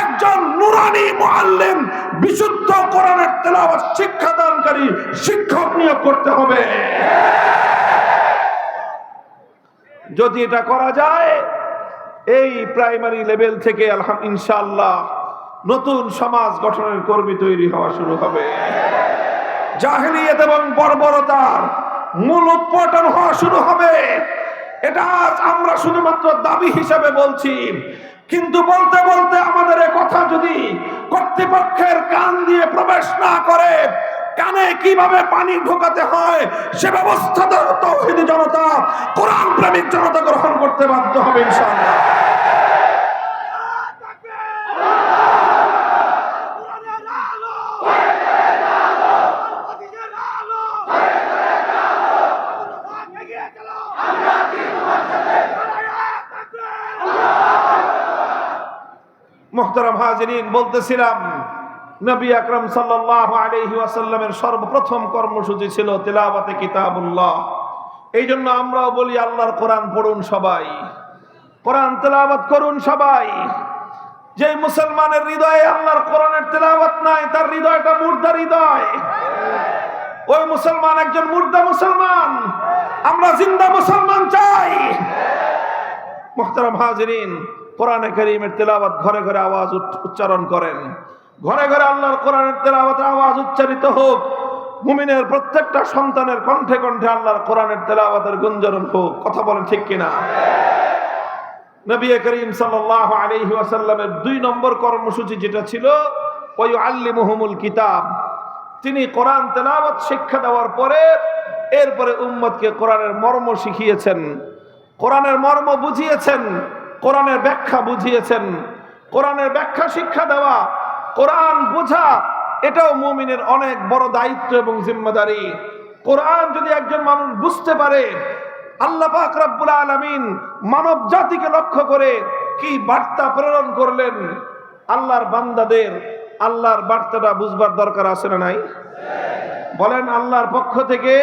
একজন নুরানি মুআল্লিম, বিশুদ্ধ কোরআনের তেলাওয়াত শিক্ষাদানকারী শিক্ষক নিয়োগ করতে হবে। যদি এটা করা যায়, এই প্রাইমারি লেভেল থেকে ইনশাআল্লাহ নতুন সমাজ গঠনের কর্মী তৈরি হওয়া শুরু হবে। জাহেলিয়াত এবং বর্বরতার মূল উৎপাটন হওয়া শুরু হবে। এটা আজ আমরা শুধুমাত্র দাবি হিসাবে বলছি, কিন্তু বলতে বলতে আমাদের এই কথা যদি কর্তৃপক্ষের কান দিয়ে প্রবেশ না করে, কানে কিভাবে পানি ঢোকাতে হয় সে ব্যবস্থা তাওহীদি জনতা, কোরআন প্রেমিক জনতা গ্রহণ করতে বাধ্য হবে ইনশাআল্লাহ। মুহতারাম হাজিরিন, বলতেছিলাম নবী আকরাম সাল্লাল্লাহু আলাইহি ওয়াসাল্লামের সর্বপ্রথম কর্মসূচি ছিল তিলাওয়াতে কিতাবুল্লাহ। এই জন্য আমরাও বলি আল্লাহর কোরআন পড়ুন সবাই, কোরআন তেলাওয়াত করুন সবাই। যে মুসলমানের হৃদয়ে আল্লাহর কোরআনের তেলাওয়াত নাই, তার হৃদয়টা মুর্দা হৃদয়। ওই মুসলমান একজন মুর্দা মুসলমান। আমরা জিন্দা মুসলমান চাই। মুহতারাম হাজিরিন, কোরআনে কারীমের তেলাওয়াত ঘরে ঘরে আওয়াজ উচ্চারণ করেন। ঘরে ঘরে আল্লাহর কোরআনের তেলাওয়াতের আওয়াজ উচ্চারিত হোক। মুমিনের প্রত্যেকটা সন্তানের কণ্ঠে কণ্ঠে আল্লাহর কোরআনের তেলাওয়াতের গুঞ্জরণ হোক। কথা বলেন ঠিক কিনা? নবী করিম সাল্লাল্লাহু আলাইহি ওয়াসাল্লামের 2 নম্বর কর্মসূচি যেটা ছিল, ওয়ায়ুআল্লিমুহুমুল কিতাব। তিনি কোরআন তেলাওয়াত শিক্ষা দেওয়ার পরে এরপরে উম্মতকে কোরআনের মর্ম শিখিয়েছেন, কোরআনের মর্ম বুঝিয়েছেন, কোরআনের ব্যাখ্যা বুঝিয়েছেন। কোরআনের ব্যাখ্যা শিক্ষা দেওয়া, কোরআন বোঝা, এটাও মুমিনের অনেক বড় দায়িত্ব এবং জিম্মাদারি। কোরআন যদি একজন মানুষ বুঝতে পারে, আল্লাহ পাক রব্বুল আলামিন মানব জাতিকে লক্ষ্য করে কি বার্তা প্রেরণ করলেন, আল্লাহর বান্দাদের আল্লাহর বার্তাটা বুঝবার দরকার আছে না নাই? বলেন, আল্লাহর পক্ষ থেকে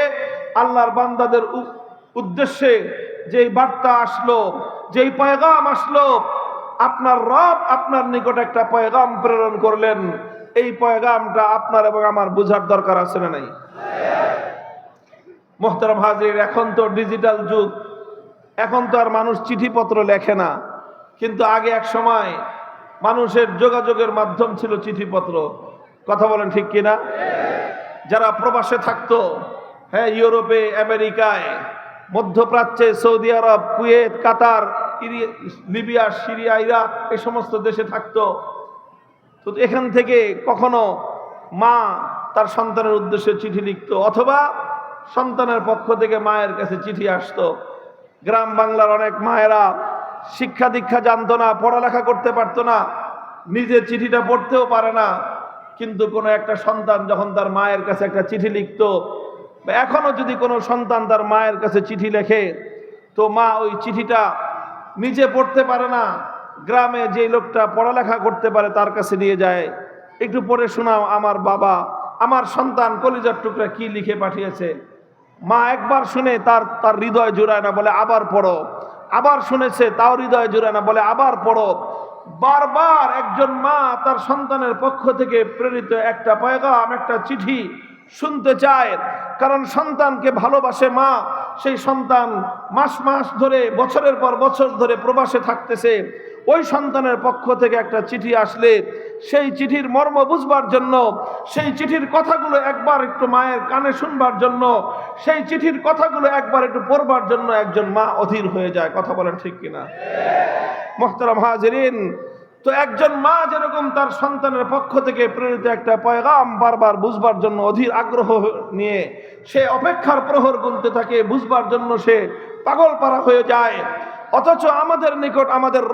আল্লাহর বান্দাদের উদ্দেশ্যে যেই বার্তা আসলো, যেই পয়গাম আসলো, আপনার রব আপনার নিকট একটা পয়গাম প্রেরণ করলেন, এই পয়গামটা আপনার এবং আমার বুঝার দরকার আছে না নাই? মোহতারাম হাজির, এখন তো ডিজিটাল যুগ, এখন তো আর মানুষ চিঠিপত্র লেখে না, কিন্তু আগে এক সময় মানুষের যোগাযোগের মাধ্যম ছিল চিঠিপত্র। কথা বলেন ঠিক কিনা? যারা প্রবাসে থাকতো, হ্যাঁ, ইউরোপে, আমেরিকায়, মধ্যপ্রাচ্যে, সৌদি আরব, কুয়েত, কাতার, লিবিয়া, সিরিয়া, ইরাক, এই সমস্ত দেশে থাকতো, তো এখান থেকে কখনো মা তার সন্তানের উদ্দেশ্যে চিঠি লিখতো, অথবা সন্তানের পক্ষ থেকে মায়ের কাছে চিঠি আসতো। গ্রাম বাংলার অনেক মায়েরা শিক্ষা দীক্ষা জানতো না, পড়ালেখা করতে পারতো না, নিজে চিঠিটা পড়তেও পারে না, কিন্তু কোনো একটা সন্তান যখন তার মায়ের কাছে একটা চিঠি লিখতো, বা এখনো যদি কোনো সন্তান তার মায়ের কাছে চিঠি লেখে, তো মা ওই চিঠিটা নিজে পড়তে পারে না, গ্রামে যে লোকটা পড়ালেখা করতে পারে তার কাছে নিয়ে যায়, একটু পড়ে শোনাও আমার বাবা, আমার সন্তান কলিজার টুকরা কি লিখে পাঠিয়েছে। মা একবার শুনে তার হৃদয় জুড়ায় না, বলে আবার পড়ো। আবার শুনেছে, তাও হৃদয় জুড়ায় না, বলে আবার পড়ো। বারবার একজন মা তার সন্তানের পক্ষ থেকে প্রেরিত একটা পয়গাম, একটা চিঠি শুনতে চায়, কারণ সন্তানকে ভালোবাসে মা। সেই সন্তান মাস মাস ধরে, বছরের পর বছর ধরে প্রবাসে থাকতেছে, ওই সন্তানের পক্ষ থেকে একটা চিঠি আসলে সেই চিঠির মর্ম বুঝবার জন্য, সেই চিঠির কথাগুলো একবার একটু মায়ের কানে শুনবার জন্য, সেই চিঠির কথাগুলো একবার একটু পড়বার জন্য একজন মা অধীর হয়ে যায়। কথা বলেন ঠিক কিনা? মুহতারাম হাজিরিন, তো একজন মা যেরকম তার সন্তানের পক্ষ থেকে প্রেরিত একটা পয়গাম বারবার বুঝবার জন্য অধীর আগ্রহ নিয়ে সে অপেক্ষার প্রহর গুনতে থাকে, বুঝবার জন্য সে পাগল পারা হয়ে যায়, অথচ আমাদের নিকট আমাদের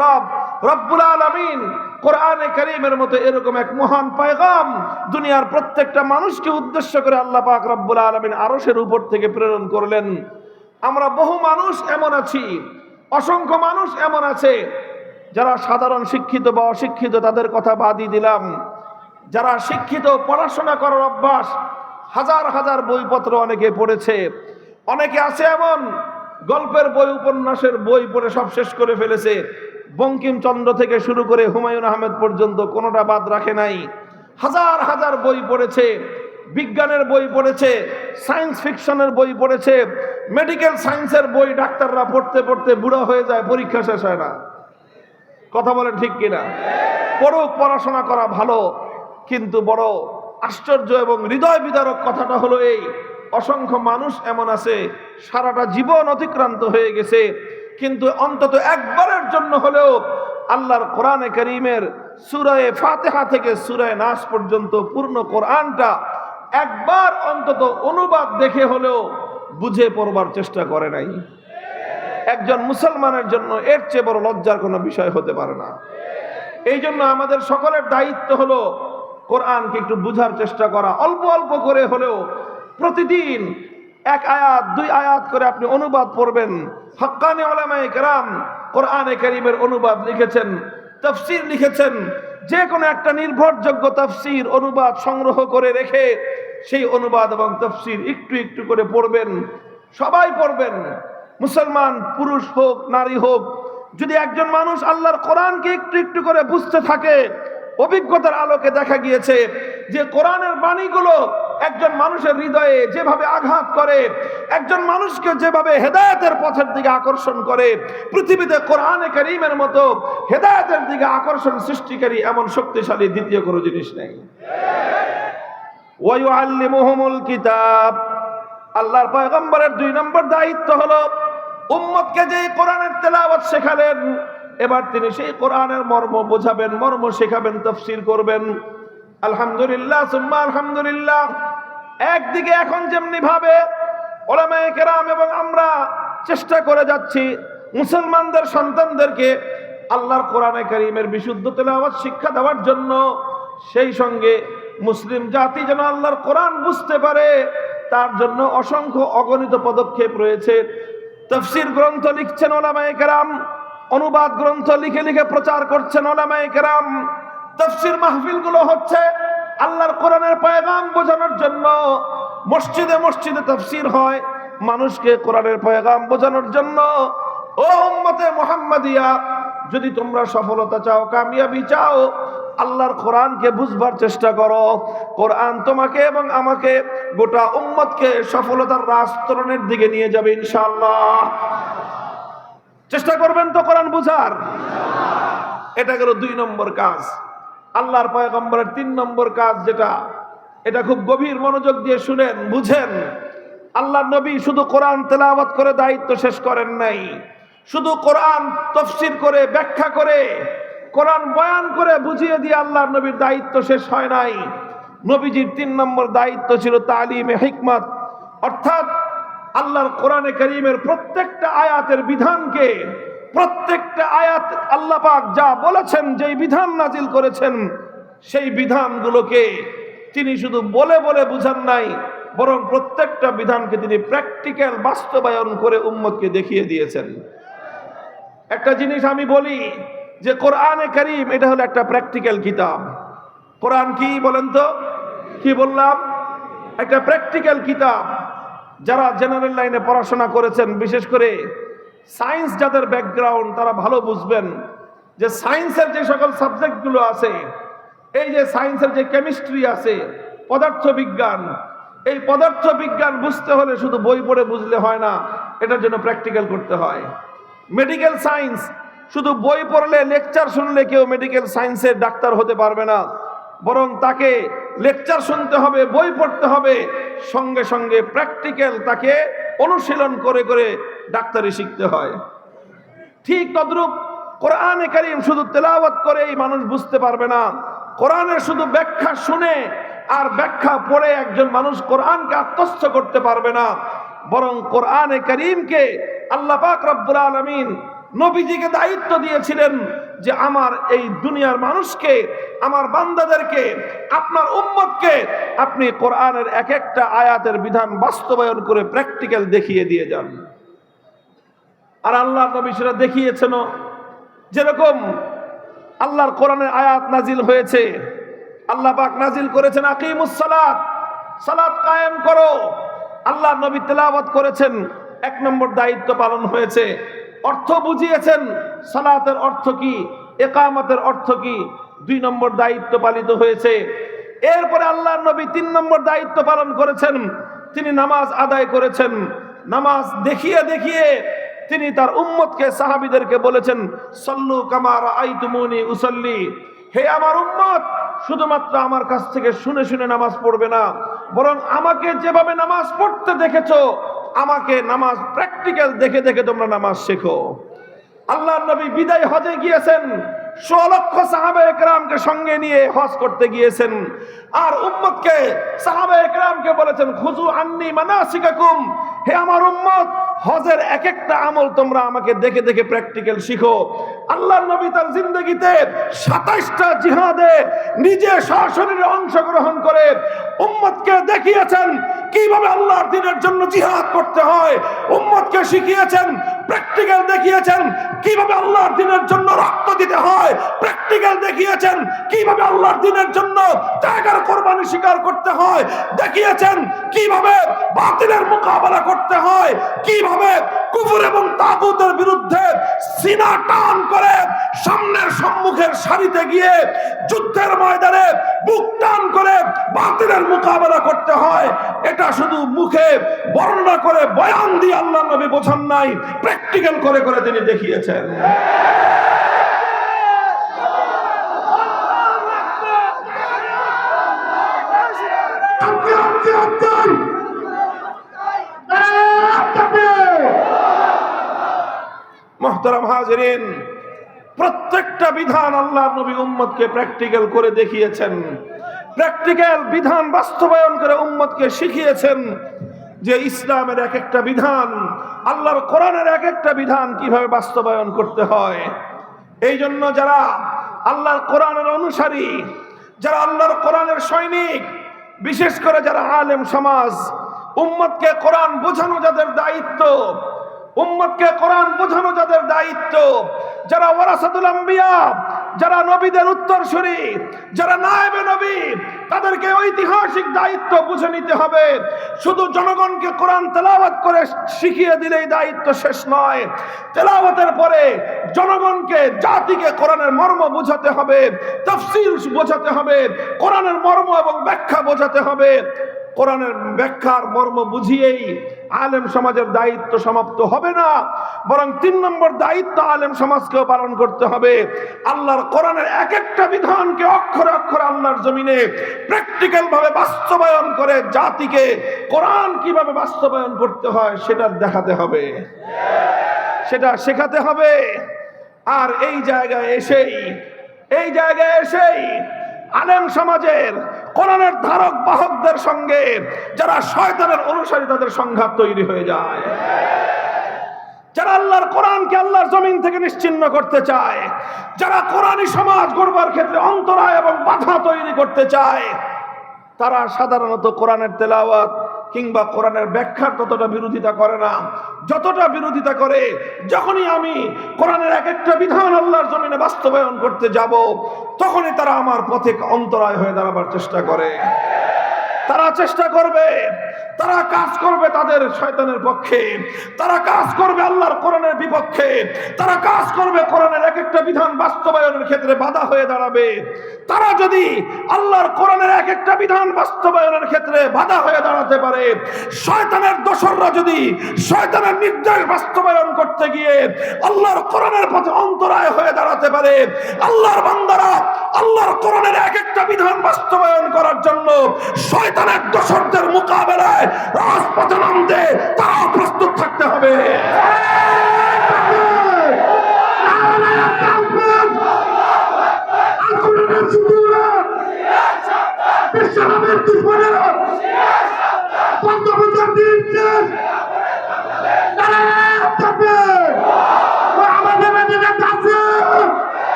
রব্বুল আলামিন কোরআনে কারীমের মতো এরকম এক মহান পয়গাম দুনিয়ার প্রত্যেকটা মানুষকে উদ্দেশ্য করে আল্লাহ পাক রব্বুল আলামিন আরশের উপর থেকে প্রেরণ করলেন। আমরা বহু মানুষ এমন আছি, অসংখ্য মানুষ এমন আছে যারা সাধারণ শিক্ষিত বা অশিক্ষিত, তাদের কথা বাদই দিলাম, যারা শিক্ষিত, পড়াশোনা করার অভ্যাস, হাজার হাজার বইপত্র অনেকে পড়েছে, অনেকে আছে এমন গল্পের বই, উপন্যাসের বই পড়ে সব শেষ করে ফেলেছে, বঙ্কিমচন্দ্র থেকে শুরু করে হুমায়ুন আহমেদ পর্যন্ত কোনোটা বাদ রাখে নাই। হাজার হাজার বই পড়েছে, বিজ্ঞানের বই পড়েছে, সায়েন্স ফিকশনের বই পড়েছে, মেডিকেল সায়েন্সের বই ডাক্তাররা পড়তে পড়তে বুড়ো হয়ে যায়, পরীক্ষা শেষ হয় না। কথা বলেন ঠিক কিনা? পড়ুক, পড়াশোনা করা ভালো, কিন্তু বড় আশ্চর্য এবং হৃদয় বিদারক কথাটা হলো এই, অসংখ্য মানুষ এমন আছে সারাটা জীবন অতিক্রান্ত হয়ে গেছে, কিন্তু অন্তত একবারের জন্য হলেও আল্লাহর কোরআনে কারীমের সূরা ফাতিহা থেকে সূরা নাস পর্যন্ত পূর্ণ কোরআনটা একবার অন্তত অনুবাদ দেখে হলেও বুঝে পড়বার চেষ্টা করে নাই। একজন মুসলমানের জন্য এর চেয়ে বড় লজ্জার কোনো বিষয় হতে পারে না। এই জন্য আমাদের সকলের দায়িত্ব হলো কোরআনকে একটু বুঝার চেষ্টা করা, অল্প অল্প করে হলেও প্রতিদিন এক আয়াত, দুই আয়াত করে আপনি অনুবাদ পড়বেন। হক্কানি উলামায়ে কেরাম কোরআনে কারীমের অনুবাদ লিখেছেন, তাফসীর লিখেছেন, যে কোনো একটা নির্ভরযোগ্য তাফসীর অনুবাদ সংগ্রহ করে রেখে সেই অনুবাদ এবং তাফসীর একটু একটু করে পড়বেন। সবাই পড়বেন, মুসলমান পুরুষ হোক নারী হোক। যদি একজন মানুষ আল্লাহর কোরআনকে একটু একটু করে বুঝতে থাকে, অভিজ্ঞতার আলোকে দেখা গিয়েছে যে কোরআনের বাণীগুলো একজন মানুষের হৃদয়ে যেভাবে আঘাত করে, একজন মানুষকে যেভাবে হেদায়েতের পথের দিকে আকর্ষণ করে, পৃথিবীতে কোরআনে কারীমের মতো হেদায়েতের দিকে আকর্ষণ সৃষ্টিকারী এমন শক্তিশালী দ্বিতীয় কোনো জিনিস নেই। ওয়া ইউআল্লিমুহুমুল কিতাব, আল্লাহর পয়গম্বরের 2 নম্বর দায়িত্ব হলো উম্মতকে যে কোরআনের তেলাওয়াত শেখালেন, এবার তিনি সেই কোরআনের মর্ম বোঝাবেন, মর্ম শেখাবেন, তাফসীর করবেন। আলহামদুলিল্লাহ সুম্মা আলহামদুলিল্লাহ, একদিকে এখন যেমনি ভাবে উলামায়ে কেরাম এবং আমরা চেষ্টা করে যাচ্ছি মুসলমানদের সন্তানদেরকে আল্লাহর কোরআনে কারীমের বিশুদ্ধ তেলাওয়াত শিক্ষা দেওয়ার জন্য, সেই সঙ্গে মুসলিম জাতি যেন আল্লাহর কোরআন বুঝতে পারে তার জন্য অসংখ্য অগণিত পদক্ষেপ রয়েছে। তাফসীর গ্রন্থ লিখছেন উলামায়ে কেরাম, অনুবাদ গ্রন্থ লিখে লিখে প্রচার করছেন উলামায়ে কেরাম, তাফসীর মাহফিলগুলো হচ্ছে আল্লাহর কোরআনের পয়গাম বোঝানোর জন্য। মসজিদে মসজিদে তাফসীর হয়, মানুষকে কোরআনের পয়গাম বোঝানোর জন্য। ও উম্মতে মুহাম্মাদিয়া, যদি তোমরা সফলতা চাও, কামিয়াবি চাও, আল্লাহর কোরআনকে বুঝবার চেষ্টা করো। কোরআন তোমাকে এবং আমাকে, গোটা উম্মতকে সফলতার রাস্তরণের দিকে নিয়ে যাবে ইনশাআল্লাহ। চেষ্টা করবেন তো কোরআন বুঝার? এটা গেল 2 নম্বর কাজ। আল্লাহর পয়গম্বরের 3 নম্বর কাজ যেটা, এটা খুব গভীর মনোযোগ দিয়ে শুনেন, বুঝেন। আল্লাহর নবী শুধু কোরআন তেলাওয়াত করে দায়িত্ব শেষ করেন নাই, শুধু কোরআন তাফসীর করে, ব্যাখ্যা করে, কোরআন বয়ান করে বুঝিয়ে দিয়ে আল্লাহর নবীর দায়িত্ব শেষ হয় নাই। নবীজির 3 নম্বর দায়িত্ব ছিল তালিমে হিকমত, অর্থাৎ আল্লাহর কোরআনে কারীমের প্রত্যেকটা আয়াতের বিধানকে, প্রত্যেকটা আয়াত আল্লাহ পাক যা বলেছেন, যেই বিধান নাজিল করেছেন, সেই বিধানগুলোকে তিনি শুধু বলে বলে বুঝান নাই, বরং প্রত্যেকটা বিধানকে তিনি প্র্যাকটিক্যাল বাস্তবায়ন করে উম্মতকে দেখিয়ে দিয়েছেন। একটা জিনিস আমি বলি যে কোরআনে কারীম এটা হলো একটা প্র্যাকটিক্যাল কিতাব। কোরআন কি বলেন তো? কি বললাম? একটা প্র্যাকটিক্যাল কিতাব। যারা জেনারেল লাইনে পড়াশোনা করেছেন, বিশেষ করে সায়েন্স যাদের ব্যাকগ্রাউন্ড, তারা ভালো বুঝবেন যে সায়েন্সের যে সকল সাবজেক্টগুলো আছে, এই যে সায়েন্সের যে কেমিস্ট্রি আছে, পদার্থবিজ্ঞান, এই পদার্থবিজ্ঞান বুঝতে হলে শুধু বই পড়ে বুঝলে হয় না, এটার জন্য প্র্যাকটিক্যাল করতে হয়। মেডিকেল সায়েন্স, শুধু বই পড়লে, লেকচার শুনলে কেউ মেডিকেল সায়েন্সের ডাক্তার হতে পারবে না, বরং তাকে লেকচার শুনতে হবে, বই পড়তে হবে, সঙ্গে সঙ্গে প্র্যাকটিক্যাল তাকে অনুশীলন করে করে ডাক্তারি শিখতে হয়। ঠিক তদ্রূপ কোরআনে কারীম শুধু তেলাওয়াত করেই মানুষ বুঝতে পারবে না। কোরআনের শুধু ব্যাখ্যা শুনে আর ব্যাখ্যা পড়ে একজন মানুষ কোরআনকে আত্মস্থ করতে পারবে না, বরং কোরআনে কারীমকে আল্লাহ পাক রব্বুল আলামিন নবীজিকে দায়িত্ব দিয়েছিলেন যে আমার এই দুনিয়ার মানুষকে, আমার বান্দাদেরকে, আপনার উম্মতকে আপনি কোরআনের এক একটা আয়াতের বিধান বাস্তবায়ন করে প্র্যাকটিক্যাল দেখিয়ে দিয়ে যান। আর আল্লাহর নবী সেটা দেখিয়েছেন। যেরকম আল্লাহর কোরআনের আয়াত নাজিল হয়েছে, আল্লাহ পাক নাজিল করেছেন আকিমুস সালাত, সালাত কায়েম করো। আল্লাহর নবী তেলাওয়াত করেছেন, 1 নম্বর দায়িত্ব পালন হয়েছে। অর্থ বুঝিয়েছেন, সালাতের অর্থ কি, ইকামতের অর্থ কি, 2 নম্বর দায়িত্ব পালিত হয়েছে। এরপরে আল্লাহর নবী 3 নম্বর দায়িত্ব পালন করেছেন, তিনি নামাজ আদায় করেছেন। নামাজ দেখিয়ে দেখিয়ে তিনি তার উম্মতকে, সাহাবীদেরকে বলেছেন, সল্লু কামা রাআইতুমুনি উসাল্লি। হে আমার উম্মত, শুধুমাত্র আমার কাছ থেকে শুনে শুনে নামাজ পড়বে না, বরং আমাকে যেভাবে নামাজ পড়তে দেখেছো, আমাকে নামাজ প্র্যাকটিক্যাল দেখে দেখে তোমরা নামাজ শেখো। আল্লাহর নবী বিদায় হজে গিয়েছেন, 100 লক্ষ সাহাবায়ে কেরামকে সঙ্গে নিয়ে হজ করতে গিয়েছেন। আর উম্মতকে, সাহাবায়ে কেরামকে বলেছেন, খুযু আন্নী মানাসিকাকুম, হে আমার উম্মত, হজের এক একটা আমল তোমরা আমাকে দেখে দেখে প্র্যাকটিক্যাল শিখো। আল্লাহর নবী তার জিন্দেগিতে 27টা জিহাদে নিজে সশরীরে অংশগ্রহণ করে উম্মতকে দেখিয়েছেন কিভাবে আল্লাহর দ্বীনের জন্য জিহাদ করতে হয়। উম্মতকে শিখিয়েছেন, প্র্যাকটিক্যাল দেখিয়েছেন কিভাবে আল্লাহর দ্বীনের জন্য রক্ত দিতে হয়। প্র্যাকটিক্যাল দেখিয়েছেন কিভাবে আল্লাহর দ্বীনের জন্য ত্যাগের কোরবানি স্বীকার করতে হয়। দেখিয়েছেন কিভাবে বাতিলের মোকাবেলা করতে হয়, কিভাবে কুফর এবং তাগুতের বিরুদ্ধে সিনা টান করে সামনের সম্মুখের সারিতে গিয়ে যুদ্ধের ময়দানে বুক টান করে বাতিলের মোকাবেলা করতে হয়। এটা শুধু মুখে বর্ণনা করে, বয়ান দিয়ে আল্লাহর নবী বোঝান নাই, প্র্যাকটিক্যাল করে করে তিনি দেখিয়েছেন। মুহতারাম হাজিরিন, প্রত্যেকটা বিধান আল্লাহর নবী উম্মতকে প্র্যাকটিক্যাল করে দেখিয়েছেন, প্র্যাকটিক্যাল বিধান বাস্তবায়ন করে উম্মতকে শিখিয়েছেন যে ইসলামের এক একটা বিধান, আল্লাহর কোরআনের এক একটা বিধান কিভাবে বাস্তবায়ন করতে হয়। এই জন্য যারা আল্লাহর কোরআনের অনুসারী, যারা আল্লাহর কোরআনের সৈনিক, বিশেষ করে যারা আলেম সমাজ, উম্মতকে কোরআন বোঝানো যাদের দায়িত্ব, উম্মতকে কোরআন বোঝানো যাদের দায়িত্ব, যারা ওয়ারাসাতুল আম্বিয়া, যারা নবীদের উত্তরসূরি, যারা নায়েবে নবী, তাদেরকে ঐতিহাসিক দায়িত্ব বুঝে নিতে হবে। শুধু জনগণকে কোরআন তেলাওয়াত করে শিখিয়ে দিলেই দায়িত্ব শেষ নয়। তেলাওয়াতের পরে জনগণকে, জাতিকে কোরআনের মর্ম বোঝাতে হবে, তাফসীর বোঝাতে হবে, কোরআনের মর্ম এবং ব্যাখ্যা বোঝাতে হবে। কোরআনের ব্যাখ্যার মর্ম বুঝিয়েই আলেম সমাজের দায়িত্ব সমাপ্ত হবে না, বরং 3 নম্বর দায়িত্ব আলেম সমাজকেও পালন করতে হবে। আল্লাহর কোরআনের এক একটা বিধানকে অক্ষরে অক্ষরে আল্লাহর জমিনে প্র্যাকটিক্যাল ভাবে বাস্তবায়ন করে জাতিকে কোরআন কিভাবে বাস্তবায়ন করতে হয় সেটা দেখাতে হবে, সেটা শেখাতে হবে। আর এই জায়গায় এসেই আলেম সমাজের কোরআনের ধারক বাহকদের সঙ্গে যারা শয়তানের অনুসারী, তাদের সংঘাত তৈরি হয়ে যায়। যারা আল্লাহর কোরআনকে আল্লাহর জমিন থেকে নিশ্চিহ্ন করতে চায়, যারা কোরআনী সমাজ গড়বার ক্ষেত্রে অন্তরায় এবং বাধা তৈরি করতে চায়, তারা সাধারণত কোরআনের তেলাওয়াত কিংবা কোরআনের ব্যাখ্যার ততটা বিরোধিতা করে না, যতটা বিরোধিতা করে যখনই আমি কোরআনের এক একটা বিধান আল্লাহর জমিনে বাস্তবায়ন করতে যাব, তখনই তারা আমার পথে অন্তরায় হয়ে দাঁড়াবার চেষ্টা করে। তারা চেষ্টা করবে, তারা কাজ করবে তাদের শয়তানের পক্ষে, তারা কাজ করবে আল্লাহর কোরআনের বিপক্ষে, তারা কাজ করবে কোরআনের এক একটা বিধান বাস্তবায়নের ক্ষেত্রে বাধা হয়ে দাঁড়াবে। তারা যদি আল্লাহর কোরআনের এক একটা বিধান বাস্তবায়নের ক্ষেত্রে বাধা হয়ে দাঁড়াতে পারে, শয়তানের দোসররা যদি শয়তানের নির্দেশ বাস্তবায়ন করতে গিয়ে আল্লাহর কোরআনের পথে অন্তরায় হয়ে দাঁড়াতে পারে, আল্লাহর বান্দারা আল্লাহর কোরআনের এক একটা বিধান বাস্তবায়ন করার জন্য শয়তানের দোসরদের মোকাবেলায় রাজপথে নামতে তারাও প্রস্তুত থাকতে হবে।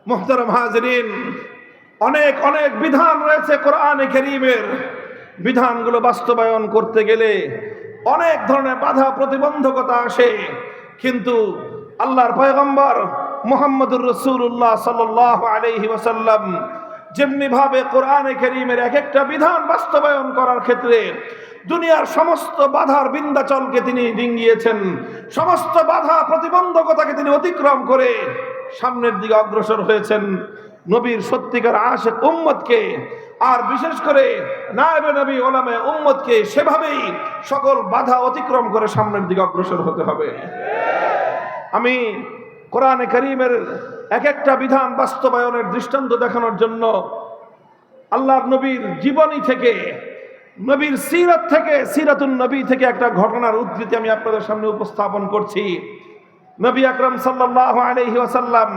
মুহতারাম হাজিরিন, অনেক অনেক বিধান রয়েছে কোরআনে কারীমের। বিধানগুলো বাস্তবায়ন করতে গেলে অনেক ধরনের বাধা প্রতিবন্ধকতা আসে, কিন্তু আল্লাহর পয়গম্বর মুহাম্মদুর রাসূলুল্লাহ সাল্লাল্লাহু আলাইহি ওয়াসাল্লাম যেমনি ভাবে কোরআনে কারীমের এক একটা বিধান বাস্তবায়ন করার ক্ষেত্রে দুনিয়ার সমস্ত বাধার বিন্ধ্যাচলকে তিনি ডিঙ্গিয়েছেন, সমস্ত বাধা প্রতিবন্ধকতাকে তিনি অতিক্রম করে সামনের দিকে অগ্রসর হয়েছেন। নবীর সত্যিকার আশিক উম্মতকে, আর বিশেষ করে নায়েবে নবী ওলামায়ে উম্মতকে সেভাবেই সকল বাধা অতিক্রম করে সামনের দিকে অগ্রসর হতে হবে। আমি কোরআনে কারীমের এক একটা বিধান বাস্তবায়নের দৃষ্টান্ত দেখানোর জন্য আল্লাহর নবীর জীবনী থেকে, নবীর সিরাত থেকে, সিরাতুন নবী থেকে একটা ঘটনার উদ্ধৃতি আমি আপনাদের সামনে উপস্থাপন করছি। নবী আকরাম সাল্লাল্লাহু আলাইহি ওয়াসাল্লাম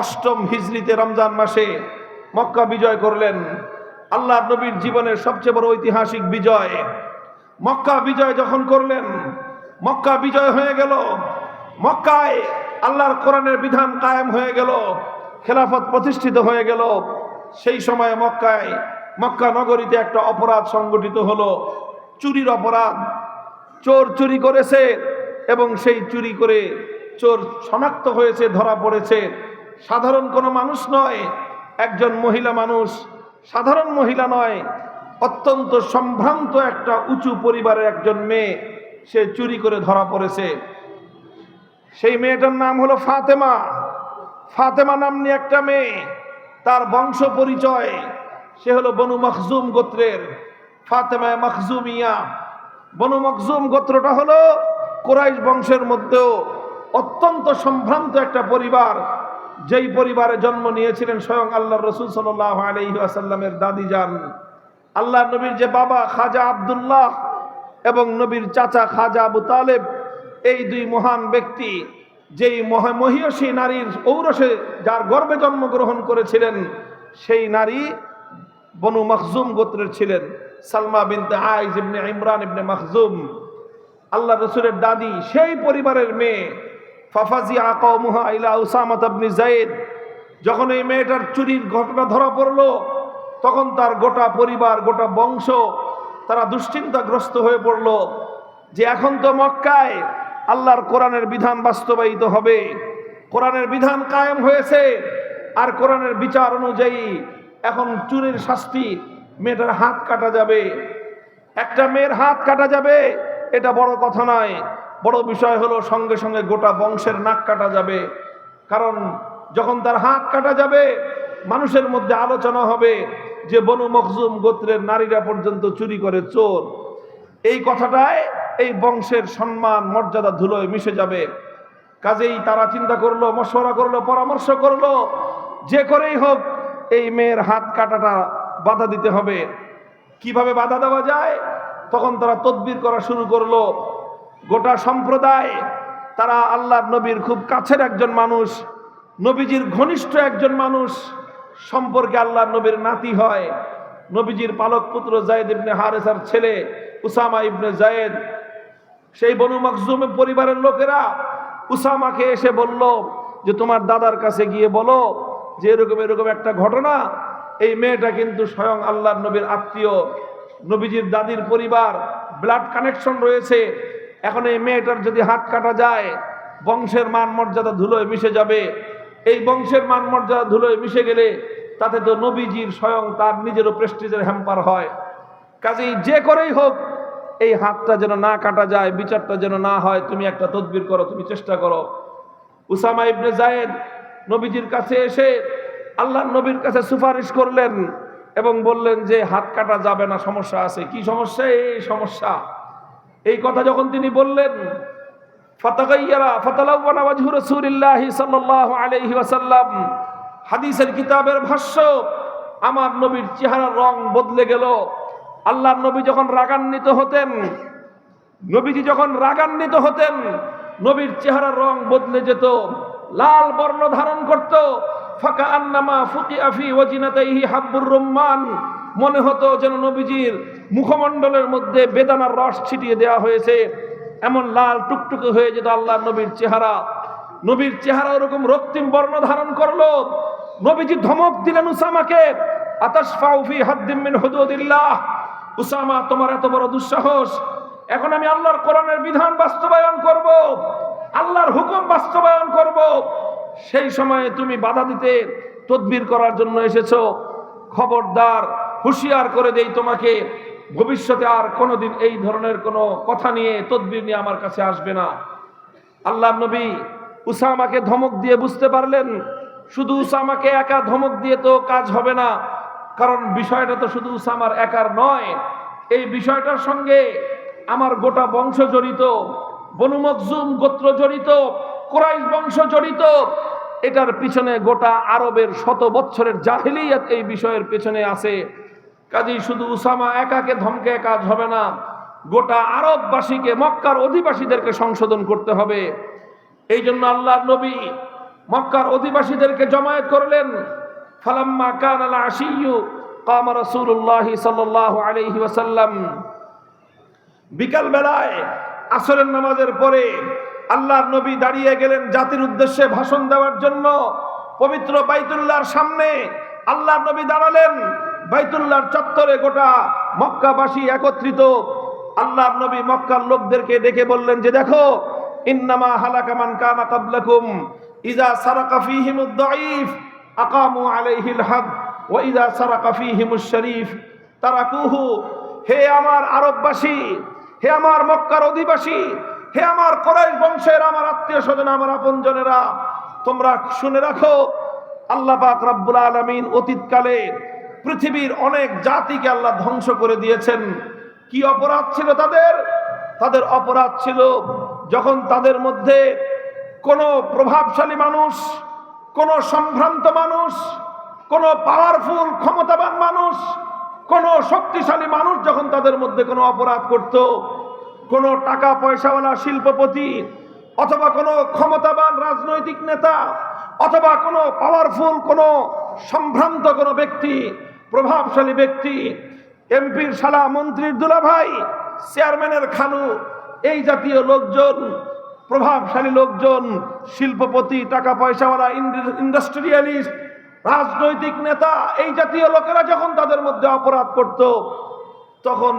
8ম হিজরিতে রমজান মাসে মক্কা বিজয় করলেন। আল্লাহর নবীর জীবনের সবচেয়ে বড় ঐতিহাসিক বিজয়। মক্কা বিজয় যখন করলেন, মক্কা বিজয় হয়ে গেল, মক্কায় আল্লাহর কোরআনের বিধান কায়েম হয়ে গেল, খেলাফত প্রতিষ্ঠিত হয়ে গেল। সেই সময় মক্কা নগরীতে একটা অপরাধ সংগঠিত হলো, চুরির অপরাধ। চোর চুরি করেছে এবং সেই চুরি করে চোর শনাক্ত হয়েছে, ধরা পড়েছে। সাধারণ কোনো মানুষ নয়, একজন মহিলা মানুষ, সাধারণ মহিলা নয়, অত্যন্ত সম্ভ্রান্ত একটা উঁচু পরিবারের একজন মেয়ে, সে চুরি করে ধরা পড়েছে। সেই মেয়েটার নাম হলো ফাতেমা। ফাতেমা নামনি একটা মেয়ে, তার বংশ পরিচয়, সে হলো বনু মখজুম গোত্রের, ফাতেমা মখজুমিয়া। বনু মখজুম গোত্রটা হলো কুরাইশ বংশের মধ্যেও অত্যন্ত সম্ভ্রান্ত একটা পরিবার, যেই পরিবারে জন্ম নিয়েছিলেন স্বয়ং আল্লাহর রাসূল সাল্লাল্লাহু আলাইহি ওয়াসাল্লামের দাদি যান। আল্লাহর নবীর যে বাবা খাজা আব্দুল্লাহ এবং নবীর চাচা খাজা আবু তালেব, এই দুই মহান ব্যক্তি যেই মহিয়সী নারীর ঔরসে যার গর্ভে জন্মগ্রহণ করেছিলেন, সেই নারী বনু মখজুম গোত্রের ছিলেন, সালমা বিনতে আইজ ইবনে ইমরান ইবনে মখজুম, আল্লাহ রসুলের দাদি। সেই পরিবারের মেয়ে। ফাফাজিআ কওমুহা ইলা উসামা ইবনে যায়েদ, যখন এই মেয়েটার চুরির ঘটনা ধরা পড়লো, তখন তার গোটা পরিবার, গোটা বংশ তারা দুশ্চিন্তাগ্রস্ত হয়ে পড়লো যে এখন তো মক্কায় আল্লাহর কোরআনের বিধান বাস্তবায়িত হবে, কোরআনের বিধান কায়েম হয়েছে, আর কোরআনের বিচার অনুযায়ী এখন চুরির শাস্তি, মেয়েটার হাত কাটা যাবে। একটা মেয়ের হাত কাটা যাবে, এটা বড় কথা নয়, বড় বিষয় হলো সঙ্গে সঙ্গে গোটা বংশের নাক কাটা যাবে। কারণ যখন তার হাত কাটা যাবে, মানুষের মধ্যে আলোচনা হবে যে বনু মখজুম গোত্রের নারীরা পর্যন্ত চুরি করে, চোর। এই কথাটায় এই বংশের সম্মান মর্যাদা ধুলোয় মিশে যাবে। কাজেই তারা চিন্তা করলো, মশওয়ারা করলো, পরামর্শ করলো, যে করেই হোক এই মেয়ের হাত কাটাটা বাধা দিতে হবে। কিভাবে বাধা দেওয়া যায়? তখন তারা তদবির করা শুরু করলো। গোটা সম্প্রদায়, তারা আল্লাহর নবীর খুব কাছের একজন মানুষ, নবীজির ঘনিষ্ঠ একজন মানুষ সম্পর্কে আল্লাহর নবীর নাতি হয়, নবীজির পালক পুত্র যায়েদ ইবনে হারেসার ছেলে উসামা ইবনে যায়েদ। সেই বনু মখজুমের পরিবারের লোকেরা উসামাকে এসে বলল যে তোমার দাদার কাছে গিয়ে বলো যে এরকম এরকম একটা ঘটনা, এই মেয়েটা কিন্তু স্বয়ং আল্লাহর নবীর আত্মীয়, নবীজির দাদির পরিবার, ব্লাড কানেকশন রয়েছে। এখন এই মেয়েটার যদি হাত কাটা যায়, বংশের মান মর্যাদা ধুলোয় মিশে যাবে। এই বংশের মান মর্যাদা ধুলোয় মিশে গেলে তাতে তো নবীজির স্বয়ং তার নিজেরও প্রেস্টিজের হ্যাম্পার হয়। কাজেই যে করেই হোক এই হাতটা যেন না কাটা যায়, বিচারটা যেন না হয়, তুমি একটা তদবির করো, তুমি চেষ্টা করো। উসামা ইবনে যায়েদ নবীজির কাছে এসে আল্লাহর নবীর কাছে সুপারিশ করলেন এবং বললেন যে হাত কাটা যাবে না, সমস্যা আছে। কি সমস্যা? এই সমস্যা। এই কথা যখন তিনি বললেন, ফাতালাওয়ানা ওয়াজহু রাসূলিল্লাহি সাল্লাল্লাহু আলাইহি ওয়াসাল্লাম, হাদিসের কিতাবের ভাষ্য, আমার নবীর চেহারার রং বদলে গেল। আল্লাহর নবী যখন রাগান্বিত হতেন, নবীজি যখন রাগান্বিত হতেন, নবীর চেহারার রং বদলে যেত, লাল বর্ণ ধারণ করত। ফাকা আন্নামা ফুকিআ ফি ওয়াজিনাতাইহি হাব্বুর রুম্মান, মনে হতো যেন নবীজির মুখমণ্ডলের মধ্যে বেদানার রস ছিটিয়ে দেওয়া হয়েছে, এমন লাল টুকটুকে হয়ে যেত আল্লাহর নবীর চেহারা। নবীর চেহারা ওরকম রক্তিম বর্ণ ধারণ করলো। নবীজি ধমক দিলেন উসামাকে, আতাশফাউ ফি হাদ্দিম মিন হুদুদিল্লাহ, উসামা তোমার এত বড় দুঃসাহস, এখন আমি আল্লাহর কোরআনের বিধান বাস্তবায়ন করব, আল্লাহর হুকুম বাস্তবায়ন করব, সেই সময়ে তুমি বাধা দিতে তদবির করার জন্য এসেছো। খবরদার, হুঁশিয়ার করে দেই তোমাকে, ভবিষ্যতে আর কোনোদিন এই ধরনের কোনো কথা নিয়ে, তদবির নিয়ে আমার কাছে আসবে না। আল্লাহর নবী উসামাকে ধমক দিয়ে বুঝতে পারলেন শুধু উসামাকে একা ধমক দিয়ে তো কাজ হবে না, কারণ বিষয়টা তো শুধু উসামার একার নয়, এই বিষয়টার সঙ্গে আমার গোটা বংশ জড়িত, বনু মখজুম গোত্র জড়িত, কুরাইশ বংশ জড়িত। এটার পিছনে গোটা আরবের শত বছরের জাহিলিয়াত এই বিষয়ের পেছনে আছে। কাজেই শুধু উসামা একাকে ধমকে কাজ হবে না, গোটা আরববাসীকে, মক্কার অধিবাসীদেরকে সংশোধন করতে হবে। এই জন্য আল্লাহর নবী মক্কার অধিবাসীদেরকে জমায়েত করলেন। ফালাম্মা কানাল আশিয়্যু কামা রাসূলুল্লাহ সাল্লাল্লাহু আলাইহি ওয়াসাল্লাম, বিকাল বেলায় আসরের নামাজের পরে আল্লাহর নবী দাঁড়িয়ে গেলেন জাতির উদ্দেশ্যে ভাষণ দেওয়ার জন্য। পবিত্র বাইতুল্লাহর সামনে আল্লাহর নবী দাঁড়ালেন। বাইতুল্লাহর চত্বরে গোটা মক্কাবাসী একত্রিত। আল্লাহর নবী মক্কার লোকদেরকে ডেকে বললেন যে দেখো, ইন্নামা হালাকা মান কানা ক্বাবলাকুম ইযা সারাকা ফীহিমুদ দাঈফ আকামু আলাইহিল হাদ ওয়া ইযা সারাকা ফীহিমুশ শরীফ তারাকুহু। হে আমার আরববাসী, হে আমার মক্কার অধিবাসী, হে আমার কুরাইশ বংশের আমার আত্মীয় স্বজন, আমার আপনজনেরা, তোমরা শুনে রাখো, আল্লাহ পাক রব্বুল আলামিন অতীতকালে পৃথিবীর অনেক জাতিকে আল্লাহ ধ্বংস করে দিয়েছেন। কি অপরাধ ছিল তাদের? তাদের অপরাধ ছিল যখন তাদের মধ্যে কোনো প্রভাবশালী মানুষ, কোনো সম্ভ্রান্ত মানুষ, কোনো পাওয়ারফুল ক্ষমতাবান মানুষ, কোনো শক্তিশালী মানুষ যখন তাদের মধ্যে কোনো অপরাধ করত, কোনো টাকা পয়সাওয়ালা শিল্পপতি অথবা কোনো ক্ষমতাবান রাজনৈতিক নেতা অথবা কোনো পাওয়ারফুল কোনো সম্ভ্রান্ত কোনো ব্যক্তি, প্রভাবশালী ব্যক্তি, এমপির শালা, মন্ত্রীর দুলাভাই, চেয়ারম্যানের খালু, এই জাতীয় লোকজন, প্রভাবশালী লোকজন, শিল্পপতি, টাকা পয়সাওয়ালা, ইন্ডাস্ট্রিয়ালিস্ট, রাজনৈতিক নেতা, এই জাতীয় লোকেরা যখন তাদের মধ্যে অপরাধ করত, তখন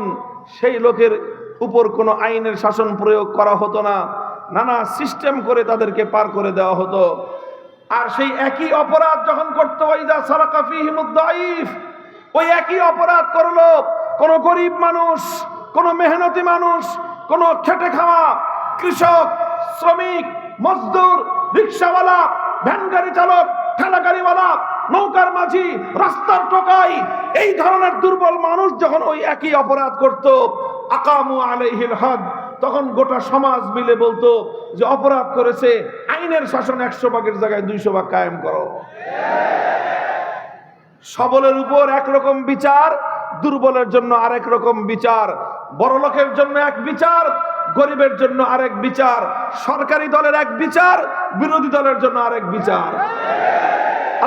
সেই লোকের উপর কোনো আইনের শাসন প্রয়োগ করা হতো না, নানা সিস্টেম করে তাদেরকে পার করে দেওয়া হতো। আর সেই একই অপরাধ যখন করতো ওয়াইদা সারাকা ফীহিমুদ দাঈফ, ওই একই অপরাধ করলো কোন গরিব মানুষ, কোন মেহনতি মানুষ, কোন খেটে খাওয়া কৃষক, শ্রমিক, মজদুর, রিকশাওয়ালা, ভ্যান গাড়ি চালক, ঠেলা গাড়িওয়ালা, নৌকার মাঝি, রাস্তার টোকাই, এই ধরনের দুর্বল মানুষ যখন ওই একই অপরাধ করত, আকামু আলাইহিল হদ, তখন গোটা সমাজ মিলে বলতো যে অপরাধ করেছে, আইনের শাসন 100 ভাগের জায়গায় 200 ভাগ কায়েম করো। সবলের উপর একরকম বিচার, দুর্বলের জন্য আরেক রকম বিচার, বড় লোকের জন্য এক বিচার, গরিবের জন্য আরেক বিচার, সরকারি দলের এক বিচার, বিরোধী দলের জন্য আরেক বিচার।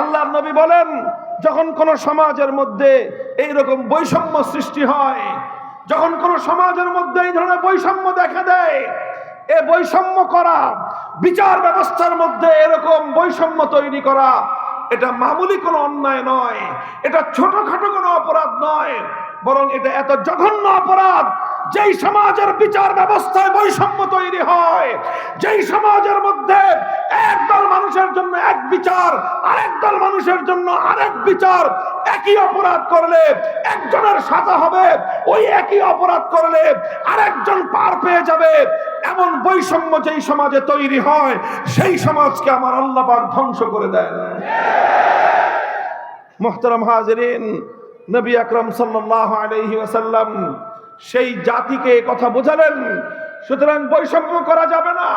আল্লাহর নবী বলেন, যখন কোন সমাজের মধ্যে এই রকম বৈষম্য সৃষ্টি হয়, যখন কোন সমাজের মধ্যে এই ধরনের বৈষম্য দেখা দেয়, এ বৈষম্য করা, বিচার ব্যবস্থার মধ্যে এরকম বৈষম্য তৈরি করা, এটা মামুলি কোনো অন্যায় নয়, এটা ছোটখাটো কোনো অপরাধ নয়, বরং এটা এত জঘন্য অপরাধ, যেই সমাজের বিচার ব্যবস্থায় বৈষম্য তৈরি হয়, যেই সমাজের মধ্যে একদল মানুষের জন্য এক বিচার, আরেক দল মানুষের জন্য আরেক বিচার, একই অপরাধ করলে একজনের সাজা হবে, ওই একই অপরাধ করলে আরেকজন পার পেয়ে যাবে, এমন বৈষম্য যেই সমাজে তৈরি হয়, সেই সমাজকে আমার আল্লাহ পাক ধ্বংস করে দেন। মুহতারাম হাজিরিন, নবী আকরাম সাল্লাল্লাহু আলাইহি ওয়াসাল্লাম সেই জাতিকে কথা বোঝালেন, সুতরাং বৈষম্য করা যাবে না।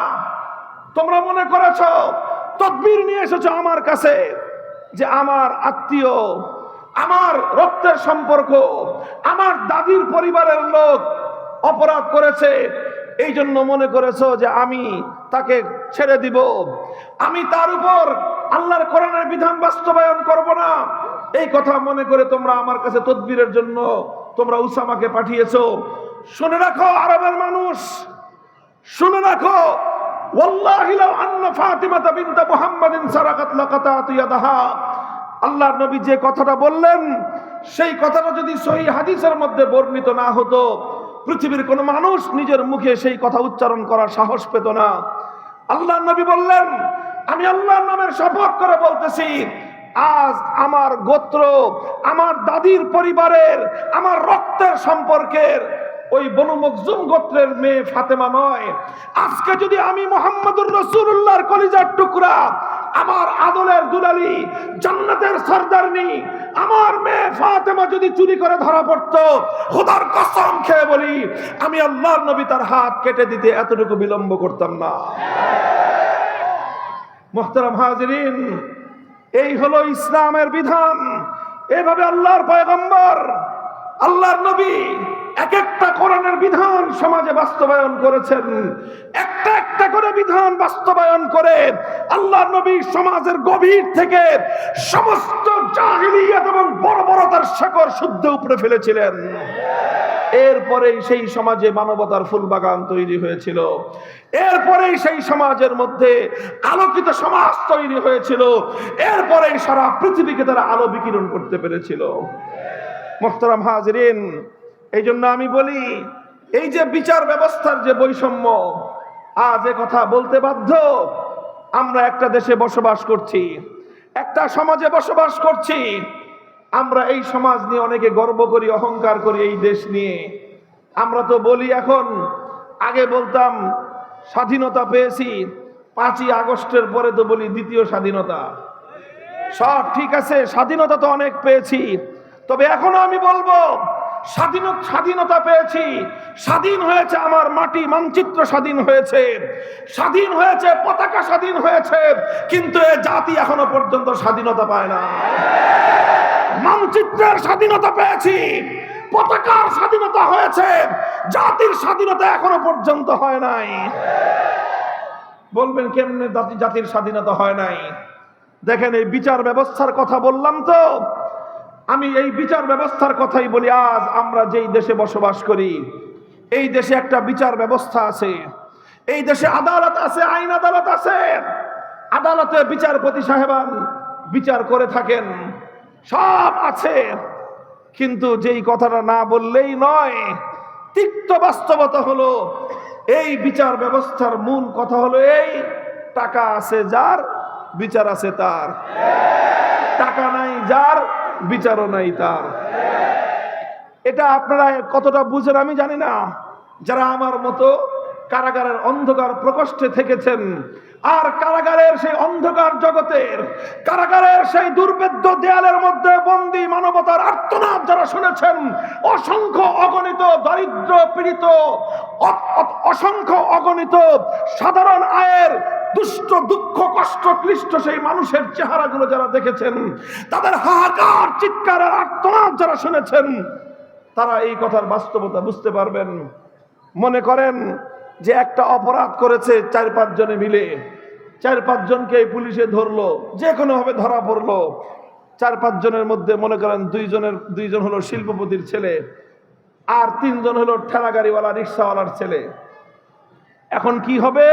তোমরা মনে করেছো, তদবির নিয়ে এসেছো আমার কাছে, যে আমার আত্মীয়, আমার রক্তের সম্পর্ক, আমার দাদির পরিবারের লোক অপরাধ করেছে, এই জন্য মনে করেছো যে আমি তাকে ছেড়ে দিব, আমি তার উপর আল্লাহর কোরআনের বিধান বাস্তবায়ন করব না, এই কথা মনে করে তোমরা আমার কাছে তদবিরের জন্য তোমরা উসামাকে পাঠিয়েছো। শুনে রাখো আরবের মানুষ, শুনে রাখো, ওয়াল্লাহি লাউ আন্না ফাতিমাতা বিনত মুহাম্মাদিন সারাকাত লাকাতাতু ইয়াদাহা, আল্লাহর নবী যে কথাটা বললেন, সেই কথাটা যদি সহিহ হাদিসের মধ্যে বর্ণিত না হতো, পৃথিবীর কোন মানুষ নিজের মুখে সেই কথা উচ্চারণ করার সাহস পেত না। আল্লাহর নবী বললেন, আমি আল্লাহর নামের শপথ করে বলতেছি, আজ আমার গোত্র, আমার দাদির পরিবারের, আমার রক্তের সম্পর্কের ওই বনু মখজুম গোত্রের মেয়ে ফাতেমা নয়, আজকে যদি আমি মুহাম্মদুর রাসূলুল্লাহর কলিজার টুকরা, আমার আদলের দুলালি, জান্নাতের সরদারনি, আমার মেয়ে ফাতেমা যদি চুরি করে ধরা পড়তো, খোদার কসম খেয়ে বলি, আমি আল্লাহর নবী তার হাত কেটে দিতে এতটুকু বিলম্ব করতাম না। মুহতারাম হাজিরিন, এই হলো ইসলামের বিধান। এভাবে আল্লাহর পয়গম্বর, আল্লাহর নবী এক একটা কোরআনের বিধান সমাজে বাস্তবায়ন করেছেন। একটা একটা করে বিধান বাস্তবায়ন করে আল্লাহর নবী সমাজের গভীর থেকে সমস্ত জাহিলিয়াত এবং বর্বরতার শেকড় শুদ্ধ উপড়ে ফেলেছিলেন। এরপরেই সেই সমাজে মানবতার ফুলবাগান তৈরি হয়েছিল, এরপরেই সেই সমাজের মধ্যে আলোকিত সমাজ তৈরি হয়েছিল, এরপরেই সারা পৃথিবীকে তারা আলো বিকিরণ করতে পেরেছিল। মুহতারাম হাজিরিন, এই জন্য আমি বলি, এই যে বিচার ব্যবস্থার যে বৈষম্য, আজ এ কথা বলতে বাধ্য। আমরা একটা দেশে বসবাস করছি, একটা সমাজে বসবাস করছি, আমরা এই সমাজ নিয়ে অনেকে গর্ব করি, অহংকার করি এই দেশ নিয়ে। আমরা তো বলি এখন, আগে বলতাম স্বাধীনতা পেয়েছি, 5ই আগস্টের পরে তো বলি দ্বিতীয় স্বাধীনতা। সব ঠিক আছে, স্বাধীনতা তো অনেক পেয়েছি, তবে এখনো আমি বলবো স্বাধীনতা পেয়েছি, স্বাধীন হয়েছে আমার মাটি, মানচিত্র স্বাধীন হয়েছে, স্বাধীন হয়েছে পতাকা, স্বাধীন হয়েছে, কিন্তু এ জাতি এখনো পর্যন্ত স্বাধীনতা পায় না। মানচিত্রের স্বাধীনতা পেয়েছি, পতাকার স্বাধীনতা হয়েছে, জাতির স্বাধীনতা এখনো পর্যন্ত হয় নাই। বলবেন কেমনে জাতির স্বাধীনতা হয় নাই? দেখেন, এই বিচার ব্যবস্থার কথা বললাম তো, আমি এই বিচার ব্যবস্থার কথাই বলি। আজ আমরা যেই দেশে বসবাস করি, এই দেশে একটা বিচার ব্যবস্থা আছে, এই দেশে আদালত আছে, আইন আদালত আছে। আদালতে বিচারপতি সাহেবান বিচার করে থাকেন, সব আছে, কিন্তু যেই কথাটা না বললেই নয়, তিক্ত বাস্তবতা হলো এই বিচার ব্যবস্থার মূল কথা হলো এই, টাকা আছে যার, বিচার আছে তার। টাকা নাই যার, বিচারও নাই তার। এটা আপনারা কতটা বুঝেন আমি জানি না। যারা আমার মতো কারাগারের অন্ধকার প্রকোষ্ঠে থেকেছেন, আর কারাগারের সেই অন্ধকার জগতের, কারাগারের সেই দুর্ভেদ্য দেয়ালের মধ্যে বন্দী মানবতার আর্তনাদ যারা শুনেছেন, অসংখ্য অগণিত দরিদ্র পীড়িত, অসংখ্য অগণিত সাধারণ আয়ের দুষ্ট দুঃখ কষ্ট ক্লিষ্ট সেই মানুষের চেহারাগুলো যারা দেখেছেন, তাদের হাহাকার চিৎকার আর আর্তনাদ যারা শুনেছেন, তারা এই কথার বাস্তবতা বুঝতে পারবেন। মনে করেন যে একটা অপরাধ করেছে 4-5 জনে মিলে, 4-5 জনকে পুলিশে ধরলো, যে কোনো ভাবে ধরা পড়লো। 4-5 জনের মধ্যে মনে করেন 2 জন হলো শিল্পপতির ছেলে, আর 3 জন হলো ঠেলা গাড়িওয়ালা রিক্সাওয়ালার ছেলে। এখন কি হবে?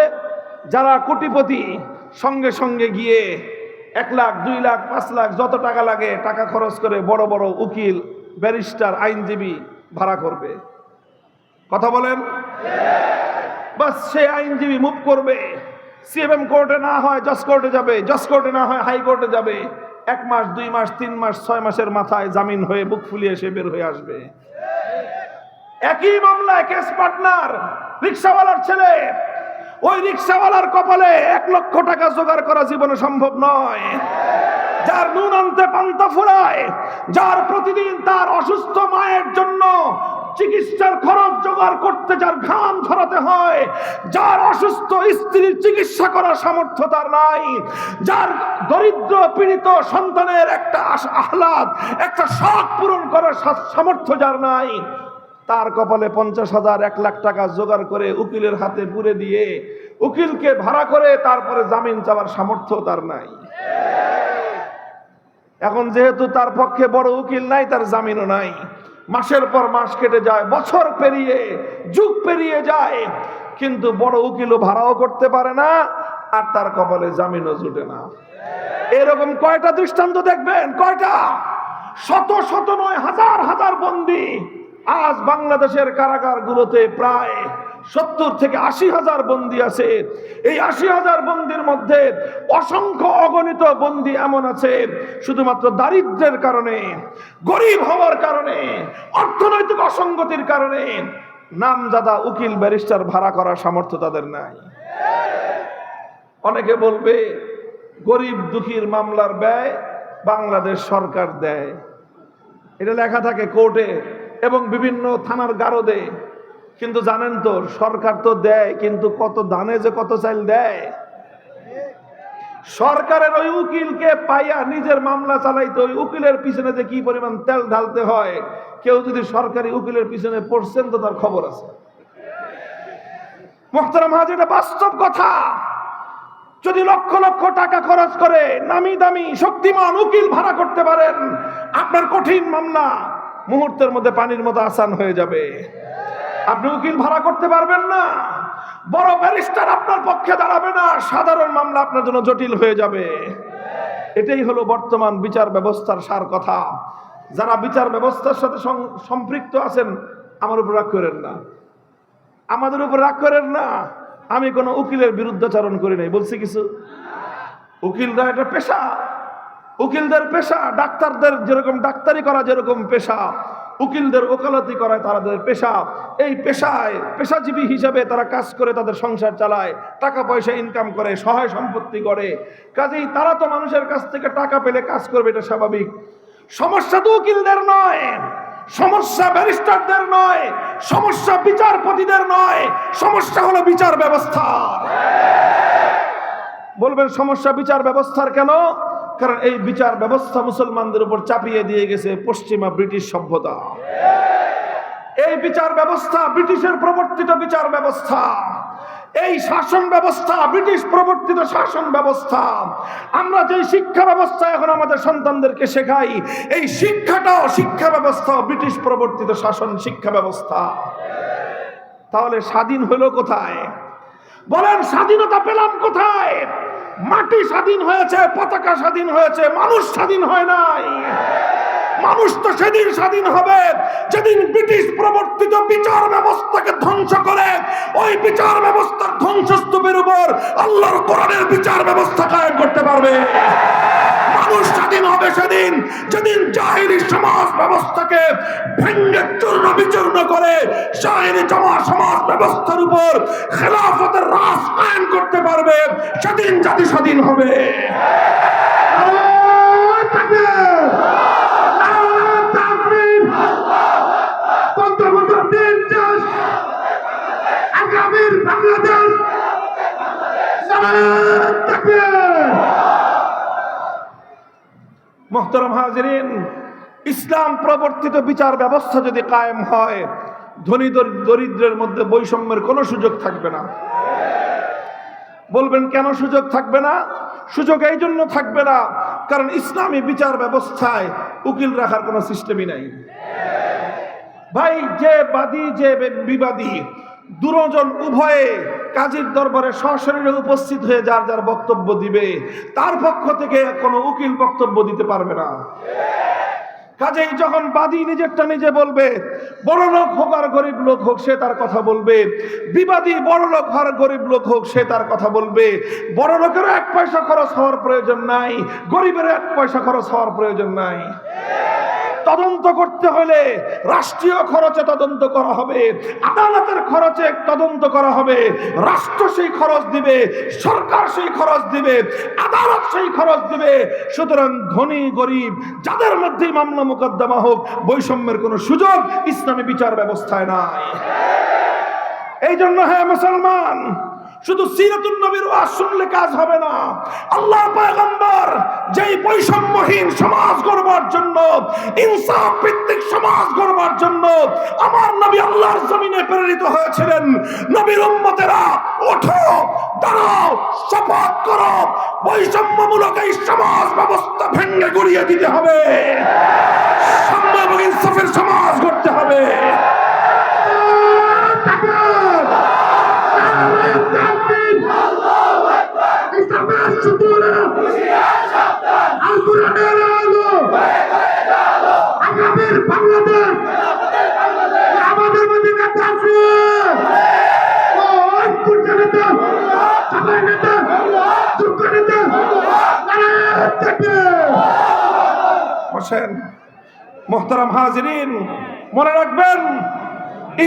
যারা কোটিপতি সঙ্গে সঙ্গে গিয়ে 1 লাখ 2 লাখ 5 লাখ যত টাকা লাগে টাকা খরচ করে বড় বড় উকিল, ব্যারিস্টার, আইনজীবী ভাড়া করবে। কথা বলেন? বাস সে আইনজীবী মুভ করবে, সিএমএম কোর্টে না হয় জজ কোর্টে যাবে, জজ কোর্টে না হয় হাইকোর্টে যাবে। 1 মাস 2 মাস 3 মাস 6 মাসের মাথায় জামিন হয়ে বুক ফুলিয়ে সে বের হয়ে আসবে। একই মামলায় কেস পার্টনার রিক্সাওয়ালার ছেলে, ওই রিক্সাওয়ালার কপালে 1 লক্ষ টাকা জোগাড় করা জীবনে সম্ভব নয়। যার নুন আনতে পান্তা ফুরায়, যার প্রতিদিন তার অসুস্থ মায়ের জন্য চিকিৎসার খরচ জোগাড় করতে যার ঘাম ঝরাতে হয়, যার অসুস্থ স্ত্রীর চিকিৎসা করার সামর্থ্য তার নাই, যার দরিদ্র পীড়িত সন্তানের একটা আহ্লাদ, একটা শখ পূরণ করার সামর্থ্য যার নাই, তার কপালে 50,000 1 লাখ টাকা জোগাড় করে উকিলের হাতে পুরে দিয়ে উকিলকে ভাড়া করে তারপরে জামিন চাওয়ার সামর্থ্য তার নাই। এখন যেহেতু তার পক্ষে বড় উকিল নাই, তার জামিনও নাই। মাসের পর মাস কেটে যায়, বছর পেরিয়ে যুগ পেরিয়ে যায়, কিন্তু বড় উকিলও ভাড়াও করতে পারে না, আর তার কপালে জামিনও জুটে না। এরকম কয়টা দৃষ্টান্ত দেখবেন? কয়টা? শত শত নয়, হাজার হাজার বন্দী আজ বাংলাদেশের কারাগারগুলোতে প্রায় 70 থেকে 80,000 বন্দী আছে। এই 80,000 বন্দীর মধ্যে অসংখ্য অগণিত বন্দী এমন আছে শুধুমাত্র দারিদ্র্যের কারণে, গরিব হওয়ার কারণে, অর্থনৈতিক অসঙ্গতির কারণে নামজাদা উকিল ব্যারিস্টার ভাড়া করার সামর্থ্য তাদের নাই। অনেকে বলবে গরিব দুঃখীর মামলার ব্যয় বাংলাদেশ সরকার দেয়, এটা লেখা থাকে কোর্টে এবং বিভিন্ন থানার গারদে। কিন্তু জানেন তো, সরকার তো দেয়, কিন্তু কত দানে যে কত চাইল দেয়। সরকারের ওই উকিলকে পাইয়া নিজের মামলা চালাইতে ওই উকিলের পিছনে যে কি পরিমাণ তেল ঢালতে হয়, কেউ যদি সরকারি উকিলের পিছনে পড়ছেন তো তার খবর আছে। মুহতারাম হাজির, এটা বাস্তব কথা। যদি লক্ষ লক্ষ টাকা খরচ করে নামি দামি শক্তিমান উকিল ভাড়া করতে পারেন, আপনার কঠিন মামলা মুহূর্তের মধ্যে পানির মতো আসান হয়ে যাবে। আপনি উকিল ভাড়া করতে পারবেন না, বড় ব্যারিস্টার আপনার পক্ষে দাঁড়াবে না, সাধারণ মামলা আপনার জন্য জটিল হয়ে যাবে। এটাই হলো বর্তমান বিচার ব্যবস্থার সার কথা। যারা বিচার ব্যবস্থার সাথে সম্পৃক্ত আছেন, আমার উপর রাগ করেন না, আমাদের উপর রাগ করেন না। আমি কোনো উকিলের বিরুদ্ধাচরণ করি নাই, বলছি কিছু? উকিলরা এটা পেশা, উকিলদের পেশা। ডাক্তারদের যেরকম ডাক্তারি করা যেরকম পেশা, উকিলদের ওকালতি করা তাদের পেশা। এই পেশায় পেশাজীবী হিসাবে তারা কাজ করে তাদের সংসার চালায়, টাকা পয়সা ইনকাম করে, সহায় সম্পত্তি করে। কাজেই তারা তো মানুষের কাছ থেকে টাকা পেলে কাজ করবে, এটা স্বাভাবিক। সমস্যা তো উকিলদের নয়, সমস্যা ব্যারিস্টারদের নয়, সমস্যা বিচারপতিদের নয়, সমস্যা হলো বিচার ব্যবস্থার। বলবেন সমস্যা বিচার ব্যবস্থার কেন? কারণ এই বিচার ব্যবস্থা মুসলমানদের উপর চাপিয়ে দিয়ে গেছে পশ্চিমা ব্রিটিশ সভ্যতা। এই বিচার ব্যবস্থা ব্রিটিশের প্রবর্তিত বিচার ব্যবস্থা। এই শাসন ব্যবস্থা ব্রিটিশ প্রবর্তিত শাসন ব্যবস্থা। আমরা যে শিক্ষা ব্যবস্থা এখন আমাদের সন্তানদেরকে শেখাই, এই শিক্ষাটাও শিক্ষা ব্যবস্থা ব্রিটিশ প্রবর্তিত শাসন শিক্ষা ব্যবস্থা। তাহলে স্বাধীন হলো কোথায়? বলেন স্বাধীনতা পেলাম কোথায়? মাটি স্বাধীন হয়েছে, পতাকা স্বাধীন হয়েছে, মানুষ স্বাধীন হয় নাই। মানুষ তো সেদিন স্বাধীন হবে যেদিন ব্রিটিশ প্রবর্তিত বিচার ব্যবস্থাকে ধ্বংস করে ওই বিচার ব্যবস্থার ধ্বংসস্তূপের উপর আল্লাহর কোরআনের বিচার ব্যবস্থা কায়েম করতে পারবে। মানুষ স্বাধীন হবে সেদিন যেদিন জাহিরি সমাজ ব্যবস্থাকে ভেঙ্গে চূর্ণ বিচূর্ণ করে জাহিরি সমাজ ব্যবস্থার উপর খেলাফতের রাজ কায়েম করতে পারবে, সেদিন জাতি স্বাধীন হবে। আগামীর বাংলাদেশ মোহতারাম হাজিরিন, ইসলাম প্রবর্তিত বিচার ব্যবস্থা যদি কায়েম হয়, ধনী দরিদ্রের মধ্যে বৈষম্যের কোনো সুযোগ থাকবে না। বলবেন কেন সুযোগ থাকবে না? সুযোগ এই জন্য থাকবে না কারণ ইসলামী বিচার ব্যবস্থায় উকিল রাখার কোনো সিস্টেমই নাই। ভাই, যে বাদী যে বিবাদী দুজন উভয়ে কাজীর দরবারে সশরীরে উপস্থিত হয়ে যার যার বক্তব্য দিবে, তার পক্ষ থেকে কোনো উকিল বক্তব্য দিতে পারবে না। কাজেই যখন বাদী নিজেরটা নিজে বলবে, বড় লোক হোক আর গরিব লোক হোক সে তার কথা বলবে, বিবাদী বড় লোক আর গরিব লোক হোক সে তার কথা বলবে। বড় লোকেরও 1 পয়সা খরচ হওয়ার প্রয়োজন নাই, গরিবের 1 পয়সা খরচ হওয়ার প্রয়োজন নাই। তদন্ত করতে হলে রাষ্ট্রীয় খরচে তদন্ত করা হবে, আদালতের খরচে তদন্ত করা হবে। রাষ্ট্র সেই খরচ দিবে, সরকার সেই খরচ দিবে, আদালত সেই খরচ দিবে। সুতরাং ধনী গরিব যাদের মধ্যে মামলা মোকদ্দমা হোক, বৈষম্যের কোনো সুযোগ ইসলামী বিচার ব্যবস্থায় নাই। এই জন্য হ্যাঁ মুসলমান, শুধু সিরাতুন নবীর ওয়াজ শুনলে কাজ হবে না। আল্লাহর পয়গম্বর যেই বৈষম্যহীন সমাজ গড়বার জন্য, ইনসাফ ভিত্তিক সমাজ গড়বার জন্য আমার নবী আল্লাহর জমিনে প্রেরিত হয়েছিলেন। নবীর উম্মতেরা ওঠো, দাঁড়াও, শপথ করো, বৈষম্যমূলক এই সমাজ ব্যবস্থা ভেঙে গুড়িয়ে দিতে হবে, সাম্য এবং ইনসাফের সমাজ গড়তে হবে। আগামীর বাংলাদেশ আমাদের মধ্যে নেতা আছে, বসেন। মোহতারাম হাজিরিন, মনে রাখবেন,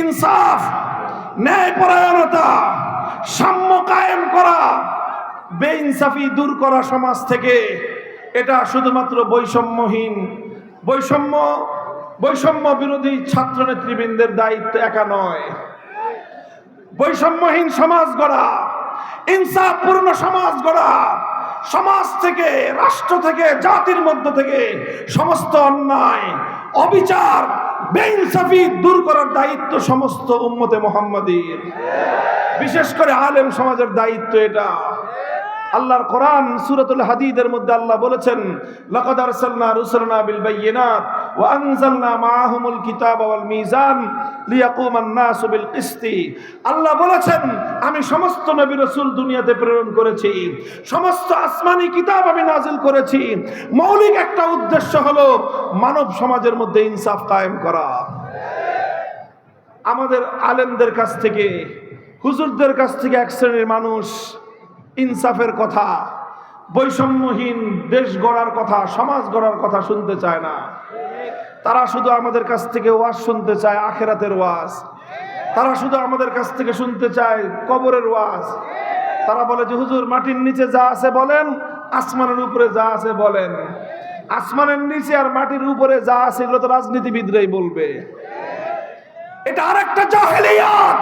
ইনসাফ, ন্যায়পরায়ণতা, সাম্য কায়েম করা, বেইনসাফি দূর করা সমাজ থেকে, এটা শুধুমাত্র বৈষম্য বিরোধী ছাত্র নেতৃবৃন্দের দায়িত্ব একা নয়। বৈষম্যহীন সমাজ গড়া, ইনসাফপূর্ণ সমাজ গড়া, সমাজ থেকে, রাষ্ট্র থেকে, জাতির মধ্য থেকে সমস্ত অন্যায়, অবিচার, বেইনসাফি দূর করার দায়িত্ব সমস্ত উম্মতে মুহাম্মাদীর, বিশেষ করে আলেম সমাজের দায়িত্ব এটা। আল্লাহর কোরআন সূরাতুল হাদীদের মধ্যে আল্লাহ বলেছেন, লাকাদ আরসালনা রুসুলানা বিল বায়িনাত ওয়া আনজালনা মাআহুমুল কিতাবা ওয়াল মিজান লিয়াকুমান নাসু বিল কিসতি। আল্লাহ বলেছেন, আমি সমস্ত নবী রাসূল দুনিয়াতে প্রেরণ করেছি, সমস্ত আসমানি কিতাব আমি নাজিল করেছি। মৌলিক একটা উদ্দেশ্য হলো মানব সমাজের মধ্যে ইনসাফ কায়েম করা। আমাদের আলেমদের কাছ থেকে, হুজুরদের কাছ থেকে এক শ্রেণীর মানুষ ইনসাফের কথা, বৈষম্যহীন দেশ গড়ার কথা, সমাজ গড়ার কথা শুনতে চায় না। তারা শুধু আমাদের কাছ থেকে ওয়াজ শুনতে চায়, আখিরাতের ওয়াজ। তারা শুধু আমাদের কাছ থেকে শুনতে চায় কবরের ওয়াজ। তারা বলে যে হুজুর, মাটির নিচে যা আছে বলেন, আসমানের উপরে যা আছে বলেন। আসমানের নিচে আর মাটির উপরে যা আছে এগুলো তো রাজনীতিবিদরাই বলবে। এটা আরেকটা জাহেলিয়াত।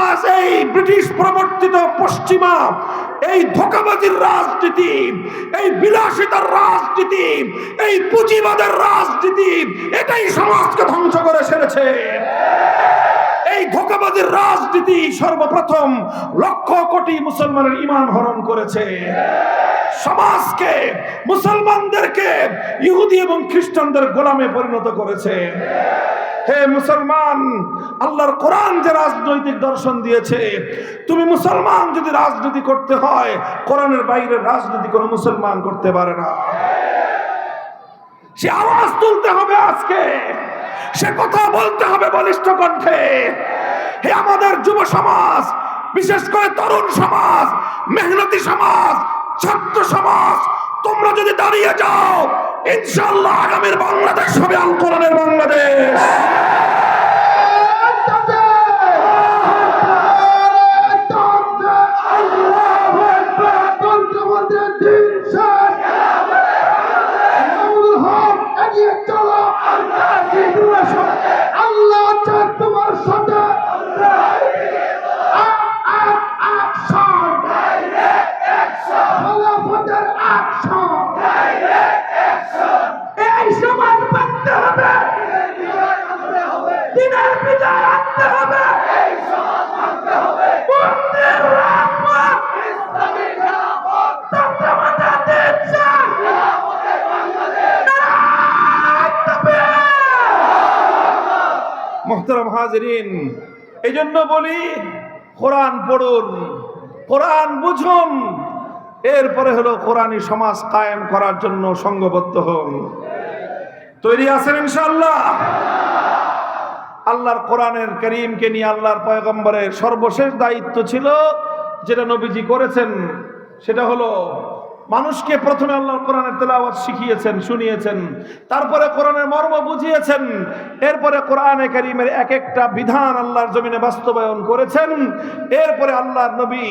আজ এই ব্রিটিশ প্রবর্তিত পশ্চিমা এই ধোঁকাবাজির রাজনীতি, এই বিলাসিতার রাজনীতি, এই পুঁজিবাদের রাজনীতি, এটাই সমাজকে ধ্বংস করে সেরেছে। এই ধোঁকাবাজির রাজনীতি সর্বপ্রথম লক্ষ কোটি মুসলমানের ঈমান হরণ করেছে। সমাজকে, মুসলমানদেরকে ইহুদি এবং খ্রিস্টানদের গোলামে পরিণত করেছে। হে মুসলমান, আল্লাহর কোরআন যে রাজনৈতিক দর্শন দিয়েছে, তুমি মুসলমান যদি রাজনীতি করতে হয়, কোরআনের বাইরে রাজনীতি কোনো মুসলমান করতে পারে না। সে আওয়াজ তুলতে হবে আজকে, সে কথা বলতে হবে বলিষ্ঠ কণ্ঠে। হে আমাদের যুব সমাজ, বিশেষ করে তরুণ সমাজ, মেহনতি সমাজ, ছাত্র সমাজ, তোমরা যদি দাঁড়িয়ে যাও, ইনশাআল্লাহ আগামীর বাংলাদেশ হবে আল কোরআনের বাংলাদেশ। আল্লাহ তোমার সাথে এই সমাজ বাঁধতে হবে, দিনের বিজয় আনতে হবে, মুহতারাম হাজিরিন, এই জন্য বলি কোরআন পড়ুন, কোরআন বুঝুন, এরপরে হলো কোরআনী সমাজ কায়েম করার জন্য সংঘবদ্ধ হন। তৈরি আছেন ইনশাআল্লাহ? আল্লাহর কোরআনের কারীমকে নিয়ে আল্লাহর পয়গম্বরের সর্বশেষ দায়িত্ব ছিল, যেটা নবীজি করেছেন, সেটা হলো মানুষকে প্রথমে আল্লাহর কোরআনের তেলাওয়াত শিখিয়েছেন, শুনিয়েছেন, তারপরে কোরআনের মর্ম বুঝিয়েছেন, এরপরে কোরআনে কারীমের এক একটা বিধান আল্লাহর জমিনে বাস্তবায়ন করেছেন। এরপরে আল্লাহর নবী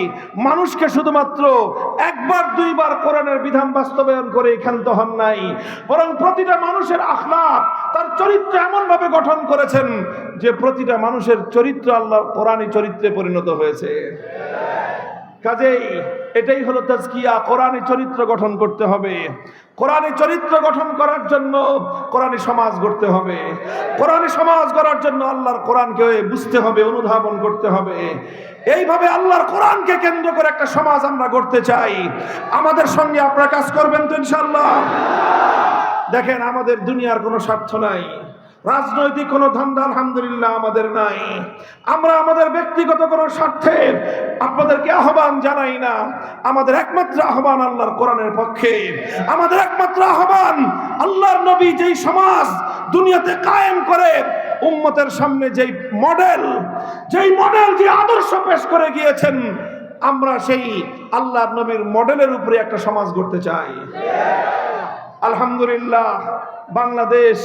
মানুষকে শুধুমাত্র একবার দুইবার কোরআনের বিধান বাস্তবায়ন করে ক্ষান্ত হন নাই, বরং প্রতিটা মানুষের আখলাক, তার চরিত্র এমন ভাবে গঠন করেছেন যে প্রতিটা মানুষের চরিত্র আল্লাহর কোরআনী চরিত্রে পরিণত হয়েছে। কাজেই এটাই হলো তাজকিয়া, কোরআনী চরিত্র গঠন করতে হবে। কোরআনী চরিত্র গঠন করার জন্য কোরআনী সমাজ গড়তে হবে। কোরআনী সমাজ গড়ার জন্য আল্লাহর কোরআনকে বুঝতে হবে, অনুধাবন করতে হবে। এইভাবে আল্লাহর কোরআনকে কেন্দ্র করে একটা সমাজ আমরা গড়তে চাই। আমাদের সঙ্গে আপনারা কাজ করবেন তো ইনশাআল্লাহ? দেখেন, আমাদের দুনিয়ার কোনো স্বার্থ নাই, রাজনৈতিক কোনো ধান্দা আলহামদুলিল্লাহ আমাদের নাই। আমরা আমাদের ব্যক্তিগত কোনো স্বার্থে আপনাদেরকে আহ্বান জানাই না। আমাদের একমাত্র আহ্বান আল্লাহর কোরআনের পক্ষে। আমাদের একমাত্র আহ্বান আল্লাহর নবী যেই সমাজ দুনিয়াতে কায়েম করে উম্মতের সামনে যেই মডেল, যে আদর্শ পেশ করে গিয়েছেন, আমরা সেই আল্লাহর নবীর মডেলের উপরে একটা সমাজ গড়তে চাই। আলহামদুলিল্লাহ, বাংলাদেশ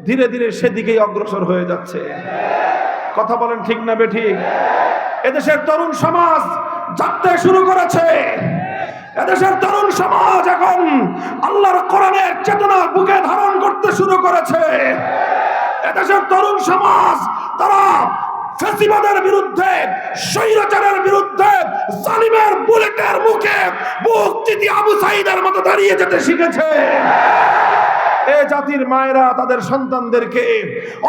ধীরে ধীরে সেদিকেই অগ্রসর হয়ে যাচ্ছে। কথা বলেন ঠিক না বেঠিক? এদেশের তরুণ সমাজ জাগতে শুরু করেছে। এদেশের তরুণ সমাজ এখন আল্লাহর কোরআনের চেতনা বুকে ধারণ করতে শুরু করেছে। এদেশের তরুণ সমাজ তারা ফ্যাসিবাদের বিরুদ্ধে, স্বৈরাচারের বিরুদ্ধে, জালিমের বুলেটের মুখে বুক চিতিয়ে আবু সাঈদের মতো দাঁড়িয়ে যেতে শিখেছে। এ জাতির মায়েরা তাদের সন্তানদেরকে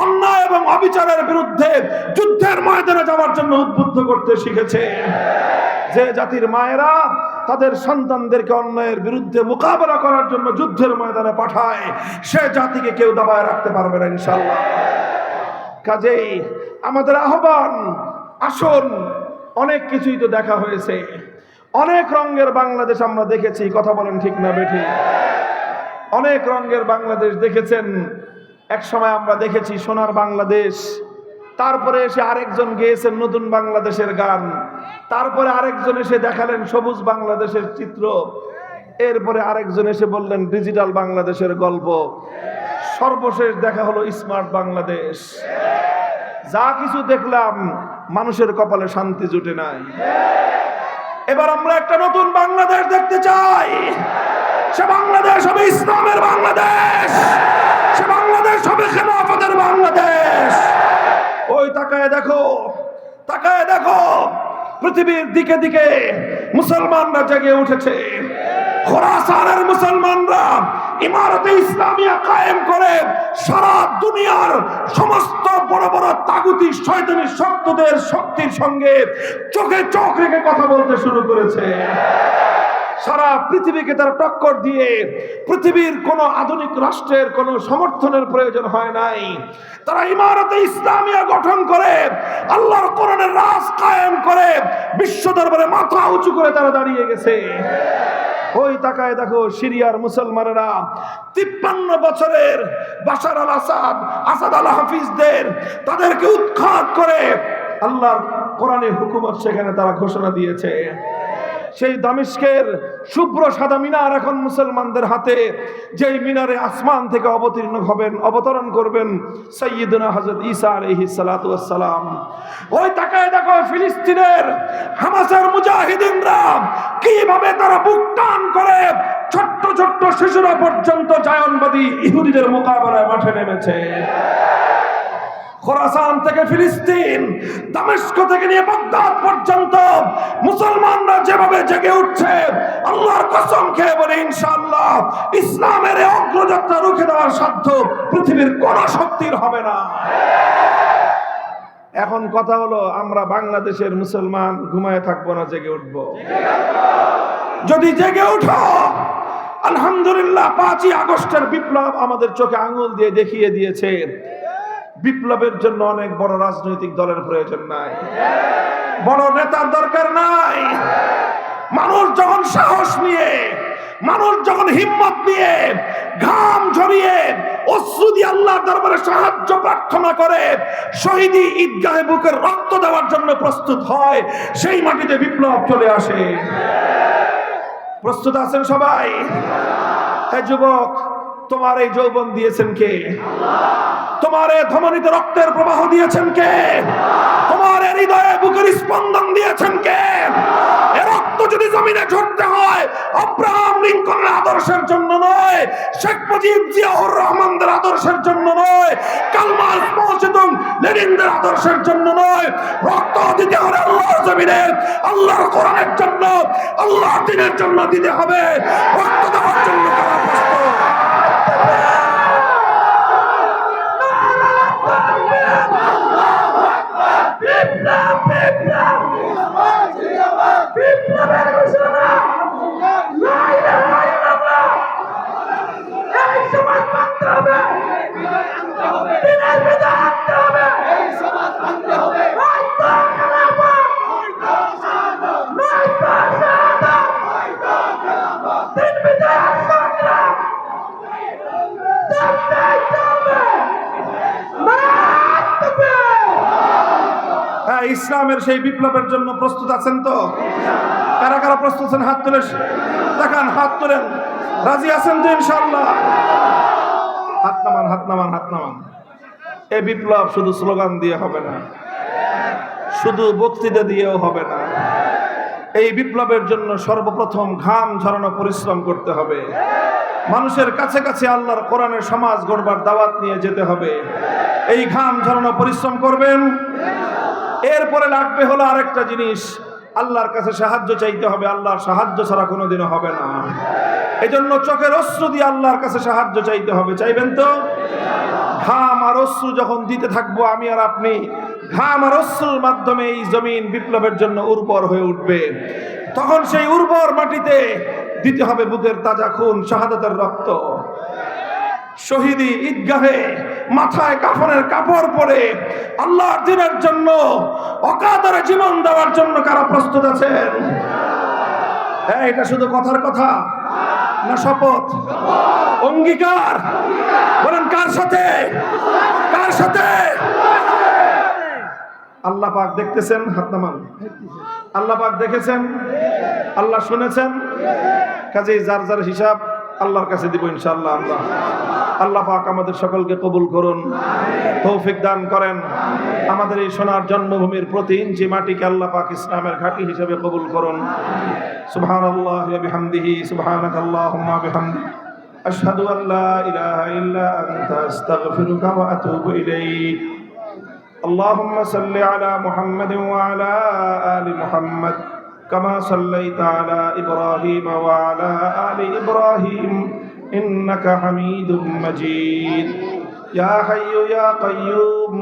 অন্যায় এবং অবিচারের বিরুদ্ধে যুদ্ধের ময়দানে যাওয়ার জন্য উদ্বুদ্ধ করতে শিখেছে। যে জাতির মায়েরা তাদের সন্তানদেরকে অন্যায়ের বিরুদ্ধে মোকাবেলা করার জন্য যুদ্ধের ময়দানে পাঠায়, সে জাতিকে কেউ দাবায় রাখতে পারবে না ইনশাআল্লাহ। কাজেই আমাদের আহ্বান, আসুন, অনেক কিছুই তো দেখা হয়েছে, অনেক রঙের বাংলাদেশ আমরা দেখেছি। কথা বলেন ঠিক না বেঠিক? অনেক রঙের বাংলাদেশ দেখেছেন। এক সময় আমরা দেখেছি সোনার বাংলাদেশ, তারপরে এসে আরেকজন গেয়েছেন নতুন বাংলাদেশের গান, তারপরে আরেকজন এসে দেখালেন সবুজ বাংলাদেশের চিত্র, এরপরে আরেকজন এসে বললেন ডিজিটাল বাংলাদেশের গল্প, সর্বশেষ দেখা হলো স্মার্ট বাংলাদেশ। যা কিছু দেখলাম, মানুষের কপালে শান্তি জুটে নাই। এবার আমরা একটা নতুন বাংলাদেশ দেখতে চাই। সে বাংলাদেশ হবে ইসলামের বাংলাদেশ, সে বাংলাদেশ হবে খেলাফতের বাংলাদেশ। ওই তাকায় দেখো, তাকায় দেখো, পৃথিবীর দিকে দিকে মুসলমানরা জেগে উঠেছে। খোরাসানের মুসলমানরা ইমারতে ইসলামিয়া কায়েম করে সারা দুনিয়ার সমস্ত বড় বড় তাগুতি শয়তানি শক্তিদের শক্তির সঙ্গে চোখে চোখ রেখে কথা বলতে শুরু করেছে। সারা পৃথিবীকে তারা টক্কর দিয়ে পৃথিবীর কোন আধুনিক রাষ্ট্রের কোন সমর্থনের প্রয়োজন হয় নাই। তারা ইমারতে ইসলামিয়া গঠন করে আল্লাহর কোরআনের রাজ কায়েম করে বিশ্ব দরবারে মাথা উঁচু করে তারা দাঁড়িয়ে গেছে। ওই তাকায় দেখো সিরিয়ার মুসলমানেরা 53 বছরের বাশার আল আসাদ, আসাদ আল হাফিজদের তাদেরকে উৎখাত করে আল্লাহর কোরআনের হুকুমত সেখানে তারা ঘোষণা দিয়েছে। সেই দামেস্কের শুভ্র সাদা মিনার এখন মুসলমানদের হাতে, যেই মিনারে আসমান থেকে অবতরণ করবেন সাইয়্যিদুনা হযরত ঈসা আলাইহিস সালাতু ওয়াস সালাম। ওই তাকায় দেখো ফিলিস্তিনের হামাসের মুজাহিদিনরা কিভাবে তারা বুক টান করে ছোট্ট ছোট্ট শিশুরা পর্যন্ত জায়নবাদী ইহুদিদের মোকাবেলায় মাঠে নেমেছে। খোরাসান থেকে ফিলিস্তিন, দামেস্ক থেকে নিয়ে বাগদাদ পর্যন্ত মুসলমানরা যেভাবে জেগে উঠছে, আল্লাহর কসম খেয়ে বলে ইনশাআল্লাহ ইসলামের এই অগ্রযাত্রা রুখে দেওয়ার সাধ্য পৃথিবীর কোন শক্তির হবে না। এখন কথা হলো, আমরা বাংলাদেশের মুসলমান ঘুমায় থাকবো না, জেগে উঠবো। যদি জেগে উঠো, আলহামদুলিল্লাহ 5ই আগস্টের বিপ্লব আমাদের চোখে আঙুল দিয়ে দেখিয়ে দিয়েছে বিপ্লবের জন্য অনেক বড় রাজনৈতিক দলের প্রয়োজন নাই, বড় নেতার দরকার নাই। মানুষ যখন সাহস নিয়ে, মানুষ যখন হিম্মত নিয়ে, ঘাম ঝরিয়ে, অশ্রু দিয়ে আল্লাহর দরবারে সাহায্য প্রার্থনা করে, শহীদি ঈদগাহে বুকের রক্ত দেওয়ার জন্য প্রস্তুত হয়, সেই মাটিতে বিপ্লব চলে আসে। প্রস্তুত আছেন সবাই? হে যুবক, তোমার এই যৌবন দিয়েছেন কে? তোমার এই ধমনীতে রক্তের প্রবাহ দিয়েছেন কে? তোমার এই হৃদয়ে বুকের স্পন্দন দিয়েছেন কে? এ রক্ত যদি জমিনে ঝরতে হয় আব্রাহাম লিঙ্কনের আদর্শের জন্য নয়, শেখ মুজিব জিয়াউর রহমানদের আদর্শের জন্য নয়, কার্ল মার্কস মাও জেদুং লেনিনদের আদর্শের জন্য নয়, রক্ত দিতে হবে আল্লাহর জমিনে, আল্লাহর কোরআনের জন্য, আল্লাহর দ্বীনের জন্য দিতে হবে। রক্ত দেওয়ার জন্য কারা প্রস্তুত? বিপ্লবের ঘোষণা, লা ইলাহা ইল্লাল্লাহ। এই সমাজ মানতে হবে, দিনের বিজয় আনতে হবে, এই সমাজ মানতে হবে। নয়তো খেলাফত, নয়তো শাহাদাত, দিন বিজয়ের সংগ্রাম চলতেই চলবে। হ্যাঁ, ইসলামের সেই বিপ্লবের জন্য প্রস্তুত আছেন তো? কারা কারা প্রস্তুত আছেন? হাত তুলে দেখান, হাত তুলেন। রাজি আছেন তো ইনশাআল্লাহ? হাত নামান, হাত নামান, হাত নামান। এই বিপ্লব শুধু স্লোগান দিয়ে হবে না, শুধু বক্তৃতা দিয়েও হবে না। এই বিপ্লবের জন্য সর্বপ্রথম ঘাম ঝরানো পরিশ্রম করতে হবে। মানুষের কাছে কাছে আল্লাহর কোরআনের সমাজ গড়বার দাওয়াত নিয়ে যেতে হবে। এই ঘাম ঝরানো পরিশ্রম করবেন। এরপরে লাগবে হলো আরেকটা জিনিস, আল্লাহর কাছে সাহায্য চাইতে হবে। আল্লাহর সাহায্য ছাড়া কোনোদিনও হবে না। এজন্য চোখের অশ্রু দিয়ে আল্লাহর কাছে সাহায্য চাইতে হবে। চাইবেন তো? ঘাম আর অশ্রু যখন দিতে থাকবো আমি আর আপনি, ঘাম আর অশ্রুর মাধ্যমে এই জমিন বিপ্লবের জন্য উর্বর হয়ে উঠবে। তখন সেই উর্বর মাটিতে দিতে হবে বুকের তাজা খুন, শাহাদাতের রক্ত। শহীদি ঈদগাহে মাথায় কাফনের কাপড় পরে আল্লাহর দ্বীনের জন্য অকাতরে জীবন দেওয়ার জন্য কারা প্রস্তুত আছেন? হ্যাঁ, এটা শুধু কথার কথা না, শপথ, অঙ্গীকার? বলেন কার সাথে? কার সাথে? আল্লাহ পাক দেখতেছেন, হাত নামান। আল্লাহ পাক দেখেছেন, আল্লাহ শুনেছেন। কাজেই যার যার হিসাব আল্লাহর কাছে দিব ইনশাআল্লাহ। আল্লাহ পাক আমাদের সকলকে কবুল করুন, তৌফিক দান করেন। আমাদের এই সোনার জন্মভূমির প্রতি ইঞ্চি মাটিকে আল্লাহ পাক ইসলামের ঘাঁটি হিসেবে কবুল করুন। সুবহানাল্লাহি ওয়া বিহামদিহি, সুবহানাকাল্লাহুম্মা ওয়া বিহামদিকা, আশহাদু আল লা ইলাহা ইল্লা আনতা, আস্তাগফিরুকা ওয়া আতুবু ইলাইক। اللهم صل على محمد وعلى آل محمد كما صليت على إبراهيم وعلى آل إبراهيم إنك حميد مجيد. يا حي يا قيوم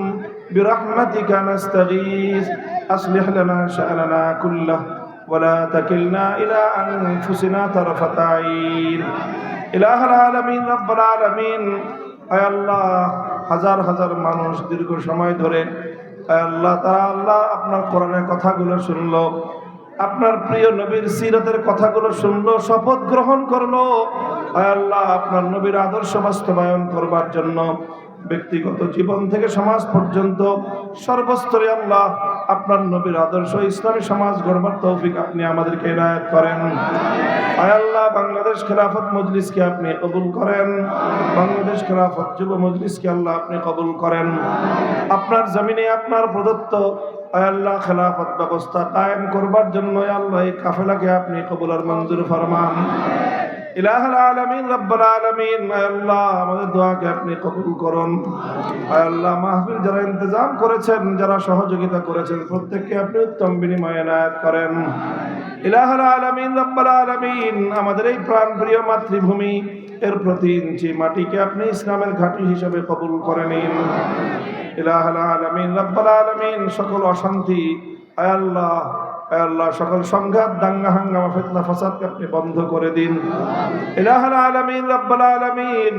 برحمتك نستغيث، أصلح لنا شأننا كله ولا تكلنا إلى أنفسنا طرفة عين إله العالمين رب العالمين আয় আল্লাহ হাজার হাজার মানুষ দীর্ঘ সময় ধরে আয় আল্লাহ তারা আল্লাহ আপনার কোরআনের কথাগুলো শুনলো, আপনার প্রিয় নবীর সিরাতের কথাগুলো শুনলো, শপথ গ্রহণ করলো আয় আল্লাহ আপনার নবীর আদর্শ বাস্তবায়ন করবার জন্য ব্যক্তিগত জীবন থেকে সমাজ পর্যন্ত সর্বস্তরে আল্লাহ আপনার নবীর আদর্শ ইসলামী সমাজ গড়বার তৌফিক আপনি আমাদেরকে ইনায়াত করেন। আয় আল্লাহ বাংলাদেশ খেলাফত মজলিসকে আপনি কবুল করেন, বাংলাদেশ খেলাফত যুব মজলিসকে আল্লাহ আপনি কবুল করেন। আপনার জমিনে আপনার প্রদত্ত আয় আল্লাহ খেলাফত ব্যবস্থা কায়েম করবার জন্য আয় আল্লাহ এই কাফেলাকে আপনি কবুল আর মঞ্জুর ফরমান। ইলাহুল আলামিন রব্বুল আলামিন আয় আল্লাহ আমাদের দোয়াকে আপনি কবুল করুন। আয় আল্লাহ মাহফিল যারা ইন্তজাম করেছেন, যারা সহযোগিতা করেছেন, প্রত্যেককে আপনি উত্তম বিনিময়ে ইনায়াত করেন। ইলাহুল আলামিন রব্বুল আলামিন আমাদের এই প্রাণপ্রিয় মাতৃভূমি এর প্রতি ইঞ্চি মাটিকে আপনি ইসলামের ঘাঁটি হিসেবে কবুল করে নিন। ইলাহুল আলামিন রব্বুল আলামিন সকল অশান্তি আয় আল্লাহ সকল সংঘাত দাঙ্গা হাঙ্গামা ফিতনা ফাসাদকে আপনি বন্ধ করে দিন। ইলাহুল আলামিন রব্বুল আলামিন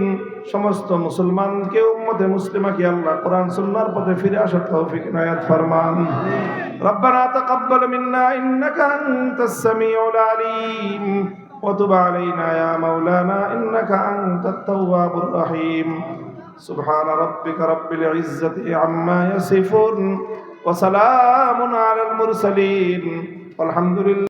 সমস্ত মুসলমানকে উম্মতে মুসলিমাকে আল্লাহ কোরআন সুন্নাহর পথে ফিরে আসার তৌফিক ইনায়াত ফরমান। রব্বানা তাকাব্বাল মিন্না ইন্নাকা আনতাস সামিউল আলিম ওয়া তুব আলাইনা ইয়া মাওলানা ইন্নাকা আনতাত তাওয়াবুর রহিম। সুবহান রাব্বিকা রাব্বিল ইজ্জাতি আম্মা ইয়াসিফুন وسلام على المرسلين والحمد لله।